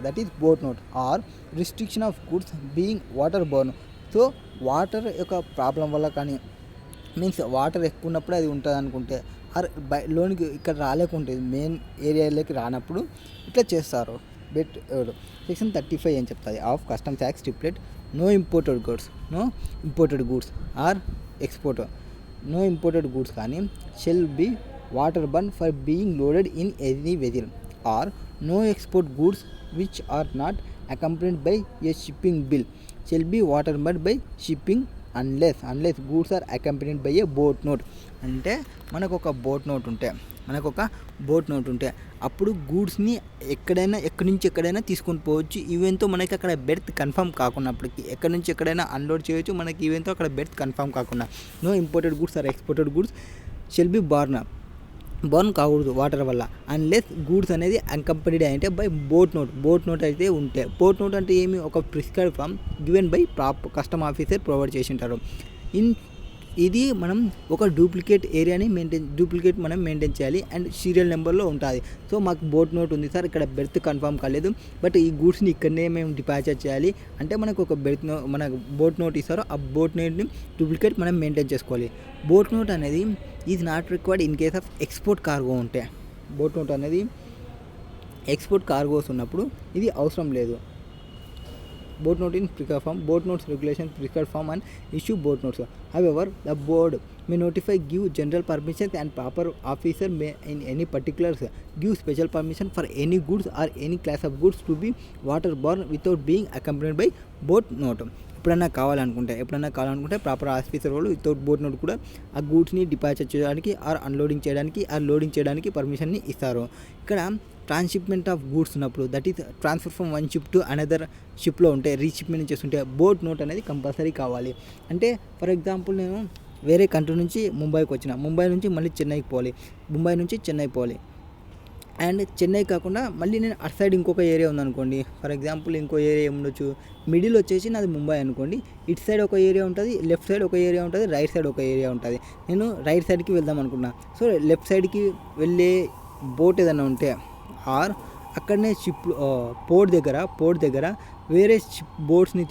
That is boat note. Or restriction of goods being water borne. So water యొక్క ప్రాబ్లం వల్ల కానీ మీన్స్ వాటర్ ఎక్కువ ఉన్నప్పుడు అది ఉంటుంది అనుకుంటే ఆర్ లోనికి ఇక్కడ రాలేకుంటే మెయిన్ ఏరియాలోకి రానప్పుడు ఇట్లా చేస్తారు. సెక్షన్ 35 ఏం చెప్తుంది of customs act stipulate no imported goods or export. No imported goods కానీ shall be water borne for being loaded in any vessel or no export goods which are not accompanied by a shipping bill shall be waterborne by shipping unless goods are accompanied by a boat note. అంటే మనకు ఒక boat note ఉంటే అప్పుడు గూడ్స్ని ఎక్కడి నుంచి ఎక్కడైనా తీసుకొని పోవచ్చు. ఈవెన్తో మనకి అక్కడ బెర్త్ కన్ఫర్మ్ కాకున్నప్పటికీ ఎక్కడి నుంచి ఎక్కడైనా అన్లోడ్ చేయొచ్చు. మనకి ఈవెన్తో అక్కడ బెర్త్ కన్ఫర్మ్ కాకుండా no imported goods are exported goods shall be burn కాకూడదు వాటర్ వల్ల అన్లెస్ గూడ్స్ అనేది అకంపెనీడ్ అంటే బై బోట్ నోట్ అయితే ఉంటే. బోట్ నోట్ అంటే ఏమి, ఒక prescribe form given by custom officer provide చేసి ఉంటారు. ఇది మనం ఒక డూప్లికేట్ మనం మెయింటైన్ చేయాలి అండ్ సీరియల్ నెంబర్లో ఉంటుంది. సో మాకు బోట్ నోట్ ఉంది సార్, ఇక్కడ బెర్త్ కన్ఫర్మ్ కాలేదు, బట్ ఈ గూడ్స్ని ఇక్కడనే మేము డిపాచర్ చేయాలి అంటే మనకు ఒక మన బోట్ నోట్ ఇస్తారు. ఆ బోట్ నోట్ని డూప్లికేట్ మనం మెయింటైన్ చేసుకోవాలి. బోట్ నోట్ అనేది is not required in case of export cargo ఉంటే. బోట్ నోట్ అనేది ఎక్స్పోర్ట్ కార్గోస్ ఉన్నప్పుడు ఇది అవసరం లేదు. boat note in prescribed form. Boat notes regulation prescribed form and issue boat notes. However, the board may notify, give general permissions and proper officer may in any particulars give special permission for any goods or any class of goods to be waterborne without being accompanied by boat note. ఎప్పుడైనా కావాలనుకుంటే proper officer వాళ్ళు without boat note కూడా ఆ గూడ్స్ని departure చేయడానికి or unloading చేయడానికి or loading చేయడానికి పర్మిషన్ని ఇస్తారు. ఇక్కడ ట్రాన్స్షిప్మెంట్ ఆఫ్ గూడ్స్ ఉన్నప్పుడు that is transfer from one ship to another షిప్లో ఉంటే రీషిప్మెంట్ చేస్తుంటే బోట్ నోట్ అనేది కంపల్సరీ కావాలి. అంటే ఫర్ ఎగ్జాంపుల్ నేను వేరే కంట్రీ నుంచి ముంబైకి వచ్చిన, ముంబై నుంచి మళ్ళీ చెన్నైకి పోవాలి, ముంబై నుంచి చెన్నై పోవాలి అండ్ చెన్నై కాకుండా మళ్ళీ నేను అటు సైడ్ ఇంకొక ఏరియా ఉందనుకోండి. ఫర్ ఎగ్జాంపుల్ ఇంకో ఏరియా ఏముండొచ్చు, మిడిల్ వచ్చేసి నాది ముంబై అనుకోండి. ఇటు సైడ్ ఒక ఏరియా ఉంటుంది, లెఫ్ట్ సైడ్ ఒక ఏరియా ఉంటుంది, రైట్ సైడ్ ఒక ఏరియా ఉంటుంది. నేను రైట్ సైడ్కి వెళ్దాం అనుకున్నా. సో లెఫ్ట్ సైడ్కి వెళ్ళే బోట్ ఏదైనా ఉంటే ఆర్ అక్కడనే షిప్ పోర్ట్ దగ్గర వేరే బోట్స్ని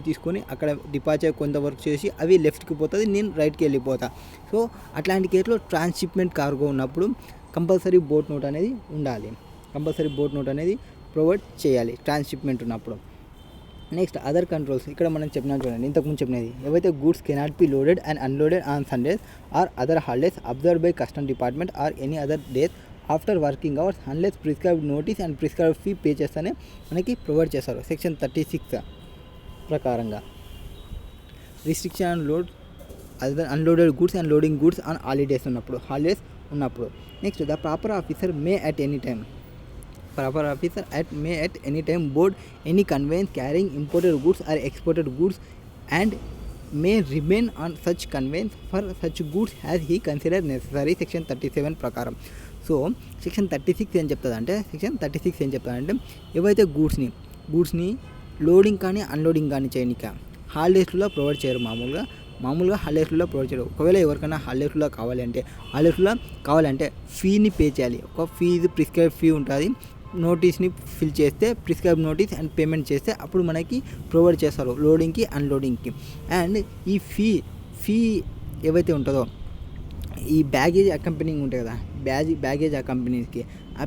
తీసుకొని అక్కడ డిపాచర్ కొంతవరకు చేసి అవి లెఫ్ట్కి పోతుంది, నేను రైట్కి వెళ్ళిపోతా. సో అట్లాంటి కేసులో ట్రాన్స్షిప్మెంట్ కార్గో ఉన్నప్పుడు కంపల్సరీ బోట్ నోట్ అనేది ఉండాలి, ప్రొవైడ్ చేయాలి ట్రాన్స్షిప్మెంట్ ఉన్నప్పుడు. Next other controls. ఇక్కడ మనం చెప్పినా చూడండి, ఇంతకుముందు చెప్పినది ఏవైతే goods cannot be loaded and unloaded on Sundays or other holidays observe by custom department or any other days after working hours unless prescribed notice and prescribed fee pay చేస్తేనే మనకి provide చేస్తారు. సెక్షన్ 36 ప్రకారంగా restriction and load unloaded goods and loading goods on holidays ఉన్నప్పుడు. Next the proper officer May at any time board any conveyance carrying imported goods or exported goods and May remain on such conveyance for such goods has he consider necessary section 37 ప్రకారం. So section 36 ఏం చెప్తుందంటే ఏవైతే గూడ్స్ని loading కానీ unloading కానీ చేయనిక హాలిడేస్లో provide చేయరు. మామూలుగా హాలిడేస్లో ప్రొవైడ్ చేయరు. ఒకవేళ ఎవరికైనా హాలిడేస్లో కావాలంటే ఫీని పే చేయాలి. ఒక ఫీజు ప్రిస్క్రైబ్ ఫీ ఉంటుంది. నోటీస్ని ఫిల్ చేస్తే ప్రిస్క్రైబ్ నోటీస్ అండ్ పేమెంట్ చేస్తే అప్పుడు మనకి ప్రొవైడ్ చేస్తారు లోడింగ్కి అన్లోడింగ్కి. అండ్ ఈ ఫీ ఏవైతే ఉంటుందో ఈ బ్యాగేజ్ అకంపెనీంగ్ ఉంటాయి కదా,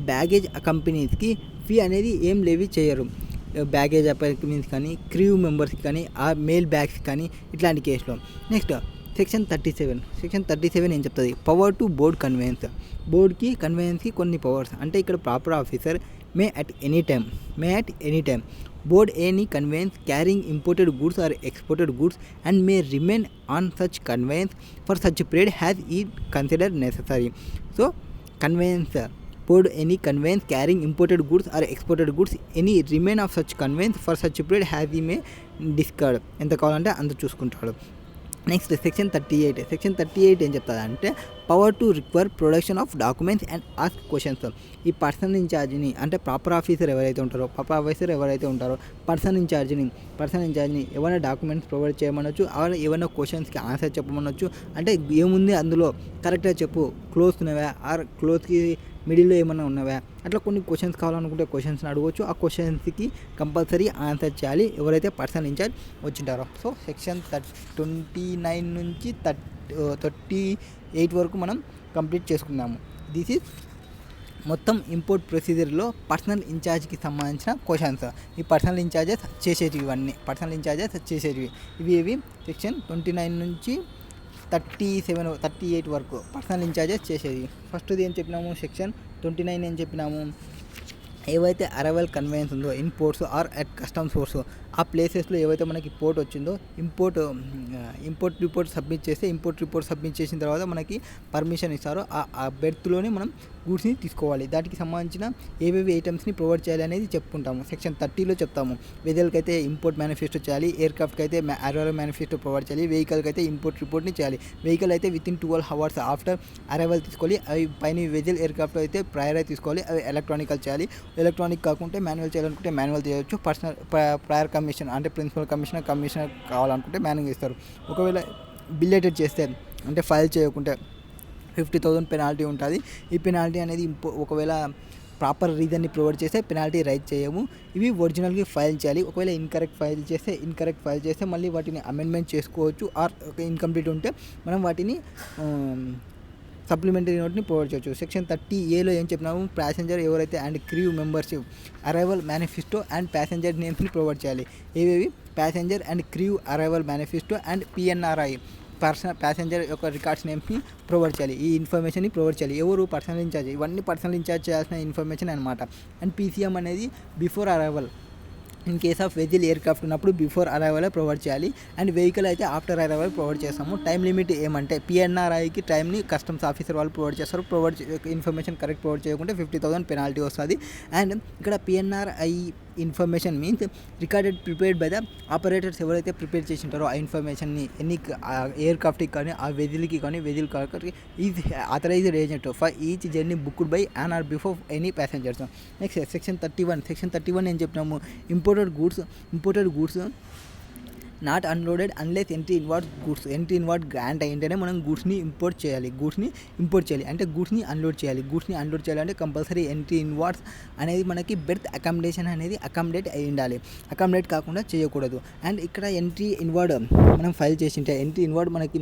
బ్యాగేజ్ కంపెనీస్కి ఫీ అనేది ఏం లేవి చేయరు. బ్యాగేజ్ అకంపెనీస్ కానీ క్రూ మెంబర్స్కి కానీ ఆ మెయిల్ బ్యాగ్స్ కానీ ఇట్లాంటి కేసులో. నెక్స్ట్ సెక్షన్ 37 ఏం చెప్తుంది? పవర్ టు బోర్డ్ కన్వెయన్స్కి కొన్ని పవర్స్. అంటే ఇక్కడ proper officer May at any time board any conveyance carrying imported goods or exported goods and may remain on such conveyance for such period as is considered necessary. So conveyance board any conveyance carrying imported goods or exported goods any remain of such conveyance for such period as he may discard ఎంత కావాలంటే అంత చూసుకుంటాడు. Next section 38 ఏం చెప్తుందంటే power to require production of documents and ask questions. ఈ personal ఇన్ఛార్జ్ని అంటే proper officer ఎవరైతే ఉంటారో పర్సనల్ ఇన్ఛార్జ్ని ఏమైనా డాక్యుమెంట్స్ ప్రొవైడ్ చేయమనొచ్చు, ఏమైనా క్వశ్చన్స్కి ఆన్సర్ చెప్పమనొచ్చు. అంటే ఏముంది అందులో కరెక్ట్గా చెప్పు, క్లోజ్ ఉన్నవా ఆర్ క్లోజ్కి మిడిల్లో ఏమన్నా ఉన్నవా, అట్లా కొన్ని క్వశ్చన్స్ కావాలనుకుంటే క్వశ్చన్స్ని అడగవచ్చు. ఆ క్వశ్చన్స్కి కంపల్సరీ ఆన్సర్ చేయాలి ఎవరైతే పర్సనల్ ఇన్ఛార్జ్ వచ్చింటారో. సో సెక్షన్ 29 నుంచి 38 వరకు మనం కంప్లీట్ చేసుకున్నాము. దిస్ ఈజ్ మొత్తం ఇంపోర్ట్ ప్రొసీజర్లో పర్సనల్ ఇన్ఛార్జ్కి సంబంధించిన క్వశ్చన్స్. ఈ పర్సనల్ ఇన్ఛార్జెస్ చేసేటివి ఇవి సెక్షన్ 29 నుంచి 38 వరకు పర్సనల్ ఇన్ఛార్జెస్ చేసేది. ఫస్ట్ది ఏం చెప్పినాము? సెక్షన్ 29 ఏం చెప్పినాము? ఏవైతే అరైవల్ కన్వేయన్స్ ఉందో in ports or at customs ports ఆ ప్లేసెస్లో ఏవైతే మనకి పోర్ట్ వచ్చిందో ఇంపోర్ట్ రిపోర్ట్ సబ్మిట్ చేసిన తర్వాత మనకి పర్మిషన్ ఇస్తారో ఆ బెర్త్లోనే మనం గూడ్స్ని తీసుకోవాలి. దానికి సంబంధించిన ఏవేవి ఐటమ్స్ని ప్రొవైడ్ చేయాలి అనేది చెప్పుకుంటాము. సెక్షన్ 30లో చెప్తాము. వెజల్కి అయితే ఇంపోర్ట్ మేనిఫెస్టో చేయాలి, ఎయిర్క్రాఫ్ట్కి అయితే అరైవల్ మేనిఫెస్టో ప్రొవైడ్ చేయాలి, వెహికల్కి అయితే ఇంపోర్ట్ రిపోర్ట్ని చేయాలి. వెహికల్ అయితే వితిన్ 12 hours ఆఫ్టర్ అరైవల్ తీసుకోవాలి. అవి పైన వెజల్ ఎయిర్క్రాఫ్ట్ అయితే ప్రయర్ తీసుకోవాలి. అవి ఎలక్ట్రానికల్ చేయాలి. ఎలక్ట్రానిక్ కాకుంటే మాన్యువల్ చేయాలనుకుంటే మాన్యువల్ చేయవచ్చు. ప్రయర్ కమిషన్ అంటే ప్రిన్సిపల్ కమిషనర్ కావాలనుకుంటే మాన్యువల్ ఇస్తారు. ఒకవేళ బిల్లెటెడ్ చేస్తే అంటే ఫైల్ చేయకుంటే 50,000 పెనాల్టీ ఉంటుంది. ఈ పెనాల్టీ అనేది ఒకవేళ ప్రాపర్ రీజన్ని ప్రొవైడ్ చేస్తే పెనాల్టీ రైజ్ చేయము. ఇవి ఒరిజినల్గా ఫైల్ చేయాలి. ఒకవేళ ఇన్కరెక్ట్ ఫైల్ చేస్తే మళ్ళీ వాటిని అమెండ్మెంట్ చేసుకోవచ్చు. ఆర్ ఇన్కంప్లీట్ ఉంటే మనం వాటిని సప్లిమెంటరీ నోట్ని ప్రొవైడ్ చేయవచ్చు. సెక్షన్ 30Aలో ఏం చెప్పినాము? ప్యాసింజర్ ఎవరైతే and crew membership arrival manifesto and passenger నేమ్స్ని ప్రొవైడ్ చేయాలి. ఏవేవి? Passenger and crew arrival manifesto and PNRI passenger యొక్క రికార్డ్స్ నేమ్స్ని ప్రొవైడ్ చేయాలి. ఈ ఇన్ఫర్మేషన్ని ప్రొవైడ్ చేయాలి. ఎవరు? Personal in charge. ఇవన్నీ పర్సనల్ ఇన్ఛార్జ్ చేయాల్సిన ఇన్ఫర్మేషన్ అనమాట. అండ్ PCM అనేది before arrival. In case of vessel aircraft ఉన్నప్పుడు బిఫోర్ అరైవల్ ప్రొవైడ్ చేయాలి. అండ్ వెహికల్ అయితే ఆఫ్టర్ అరైవల్ ప్రొవైడ్ చేస్తాము. టైం లిమిట్ ఏమంటే PNRIకి టైంని కస్టమ్స్ ఆఫీసర్ వాళ్ళు ప్రొవైడ్ చేస్తారు. ఇన్ఫర్మేషన్ కరెక్ట్ ప్రొవైడ్ చేయకుంటే 50,000 పెనాల్టీ వస్తుంది. అండ్ ఇక్కడ PNRI information means recorded prepared by the operators. ఎవరైతే ప్రిపేర్ చేసి ఉంటారో ఆ ఇన్ఫర్మేషన్ని ఎన్ని ఎయిర్క్రాఫ్ట్కి కానీ ఆ వెజిల్కి కానీ is authorised agent for each journey booked by on or before any passengers. Next section 31 ఏం చెప్పినాము? Imported goods not unloaded unless entry inward grant అయ్యింటేనే మనం గూడ్స్ని ఇంపోర్ట్ చేయాలి. అంటే గూడ్స్ని అన్లోడ్ చేయాలి అంటే కంపల్సరీ ఎంట్రీ ఇన్వార్డ్స్ అనేది మనకి బెర్త్ అకామిడేషన్ అనేది అకామిడేట్ అయి ఉండాలి. అకామిడేట్ కాకుండా చేయకూడదు. అండ్ ఇక్కడ ఎంట్రీ ఇన్వార్డ్ మనం ఫైల్ చేసింటే ఎంట్రీ ఇన్వార్డ్ మనకి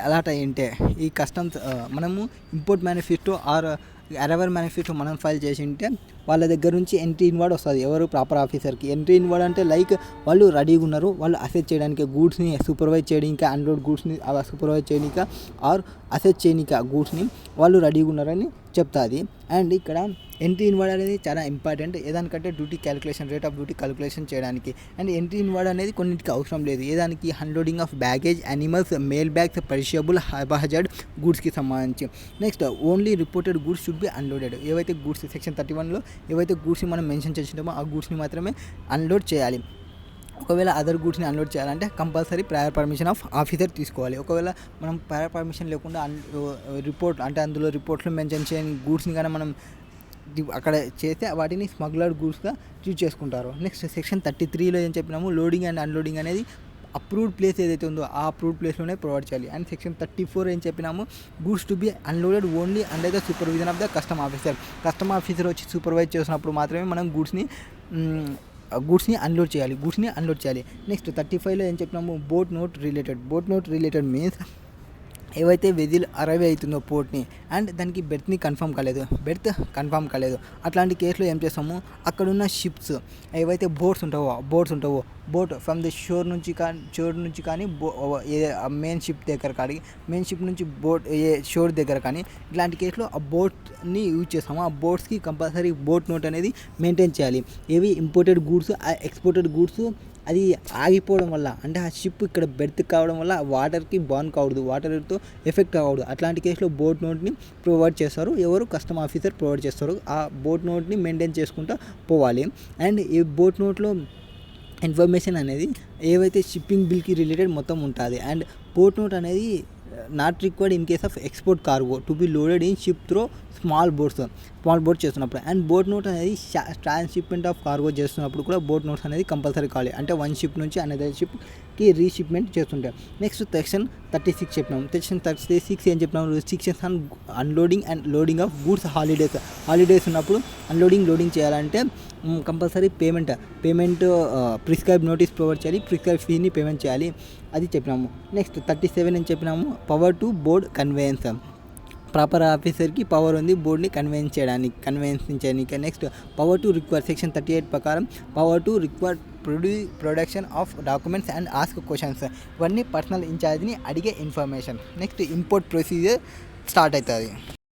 అలాట్ అయ్యింటే ఈ కస్టమ్స్ మనము import manifesto or arrival manifesto మనం ఫైల్ చేసి ఉంటే వాళ్ళ దగ్గర నుంచి ఎంట్రీ ఇన్వార్డ్ వస్తుంది. ఎవరు? ప్రాపర్ ఆఫీసర్కి. ఎంట్రీ ఇన్వార్డ్ అంటే లైక్ వాళ్ళు రెడీగా ఉన్నారు, వాళ్ళు అసెస్ చేయడానికి గూడ్స్ని సూపర్వైజ్ చేయడానికి, అన్లోడ్ గూడ్స్ని సూపర్వైజ్ చేయడానికి ఆర్ అసెస్ చేయడానికి గూడ్స్ని వాళ్ళు రెడీగా ఉన్నారని చెప్తుంది. అండ్ ఇక్కడ ఎంట్రీ ఇన్వార్డ్ అనేది చాలా ఇంపార్టెంట్. ఏదానికంటే రేట్ ఆఫ్ డ్యూటీ క్యాలిక్యులేషన్ చేయడానికి. అండ్ ఎంట్రీ ఇన్వార్డ్ అనేది కొన్నింటికి అవసరం లేదు. ఏదానికి? Unloading of baggage, animals, mail bags, perishable, hazard గూడ్స్కి సంబంధించి. Next only reported goods should be unloaded. ఏవైతే గూడ్స్ సెక్షన్ 31లో ఏవైతే గూడ్స్ని మనం మెన్షన్ చేసింటామో ఆ గూడ్స్ని మాత్రమే అన్లోడ్ చేయాలి. ఒకవేళ అదర్ గూడ్స్ని అన్లోడ్ చేయాలంటే compulsory prior permission of officer తీసుకోవాలి. ఒకవేళ మనం ప్రయర్ పర్మిషన్ లేకుండా రిపోర్ట్ అంటే అందులో రిపోర్ట్లో మెన్షన్ చేయని గూడ్స్ని కానీ మనం అక్కడ చేస్తే వాటిని స్మగ్లర్డ్ గూడ్స్గా ట్రీట్ చేసుకుంటారు. నెక్స్ట్ సెక్షన్ 33లో ఏం చెప్పినాము, లోడింగ్ అండ్ అన్లోడింగ్ అనేది అప్రూవ్డ్ ప్లేస్ ఏదైతే ఉందో ఆ అప్రూవ్డ్ ప్లేస్లోనే ప్రొవైడ్ చేయాలి. అండ్ సెక్షన్ 34 ఏం చెప్పినాము, goods to be అన్లోడెడ్ only under the supervision of the custom officer. Custom officer వచ్చి సూపర్వైజ్ చేసినప్పుడు మాత్రమే మనం గూడ్స్ని అన్లోడ్ చేయాలి. నెక్స్ట్ 35లో ఏం చెప్పినాము, బోట్ నోట్ రిలేటెడ్ మీన్స్ ఏవైతే వెజిల్ అరైవ్ అవుతుందో పోర్ట్ని అండ్ దానికి బెర్త్ కన్ఫర్మ్ కాలేదు అట్లాంటి కేసులో ఏం చేస్తాము, అక్కడున్న షిప్స్ ఏవైతే బోట్స్ ఉంటావో బోట్ ఫ్రమ్ ది షోర్ నుంచి కానీ మెయిన్ షిప్ నుంచి బోట్ షోర్ దగ్గర కానీ ఇట్లాంటి కేసులో ఆ బోట్ని యూజ్ చేస్తాము. ఆ బోట్స్కి కంపల్సరీ బోట్ నోట్ అనేది మెయింటైన్ చేయాలి. ఏవి ఇంపోర్టెడ్ గూడ్స్ ఎక్స్పోర్టెడ్ గూడ్స్ అది ఆగిపోవడం వల్ల అంటే ఆ షిప్ ఇక్కడ బెర్త్ కావడం వల్ల వాటర్కి బర్న్ కావద్దు, వాటర్తో ఎఫెక్ట్ అవ్వదు. అట్లాంటి కేసులో బోట్ నోట్ని ప్రొవైడ్ చేస్తారు. ఎవరు కస్టమ్ ఆఫీసర్ ప్రొవైడ్ చేస్తారు. ఆ బోట్ నోట్ని మెయింటైన్ చేసుకుంటూ పోవాలి. అండ్ ఈ బోట్ నోట్లో ఇన్ఫర్మేషన్ అనేది ఏవైతే షిప్పింగ్ బిల్కి రిలేటెడ్ మొత్తం ఉంటుంది. అండ్ బోట్ నోట్ అనేది not required in case of export cargo to be loaded in ship throw small boat చేస్తున్నప్పుడు. అండ్ బోట్ నోట్ అనేది ట్రాన్స్షిప్మెంట్ ఆఫ్ కార్గో చేస్తున్నప్పుడు కూడా బోట్ నోట్స్ అనేది కంపల్సరీ కావాలి. అంటే వన్ షిప్ నుంచి అనదర్ షిప్కి రీషిప్మెంట్ చేస్తుంటాం. నెక్స్ట్ సెక్షన్ 36 చెప్పినాం. సెక్షన్ 36 ఏం చెప్పినాం, restrictions on unloading and loading of goods holidays ఉన్నప్పుడు లోడింగ్ చేయాలంటే compulsory payment prescribe notice provide చేయాలి, ప్రిస్క్రైబ్ ఫీని పేమెంట్ చేయాలి, అది చెప్పినాము. నెక్స్ట్ 37 అని చెప్పినాము, power to board conveyance. Proper ఆఫీసర్కి పవర్ ఉంది బోర్డ్ని కన్వేన్స్ చేయడానికి. Next power to require section 38 ప్రకారం power to require production of documents and ask questions. ఇవన్నీ పర్సనల్ ఇన్ఛార్జ్ని అడిగే information. Next import procedure start అవుతుంది.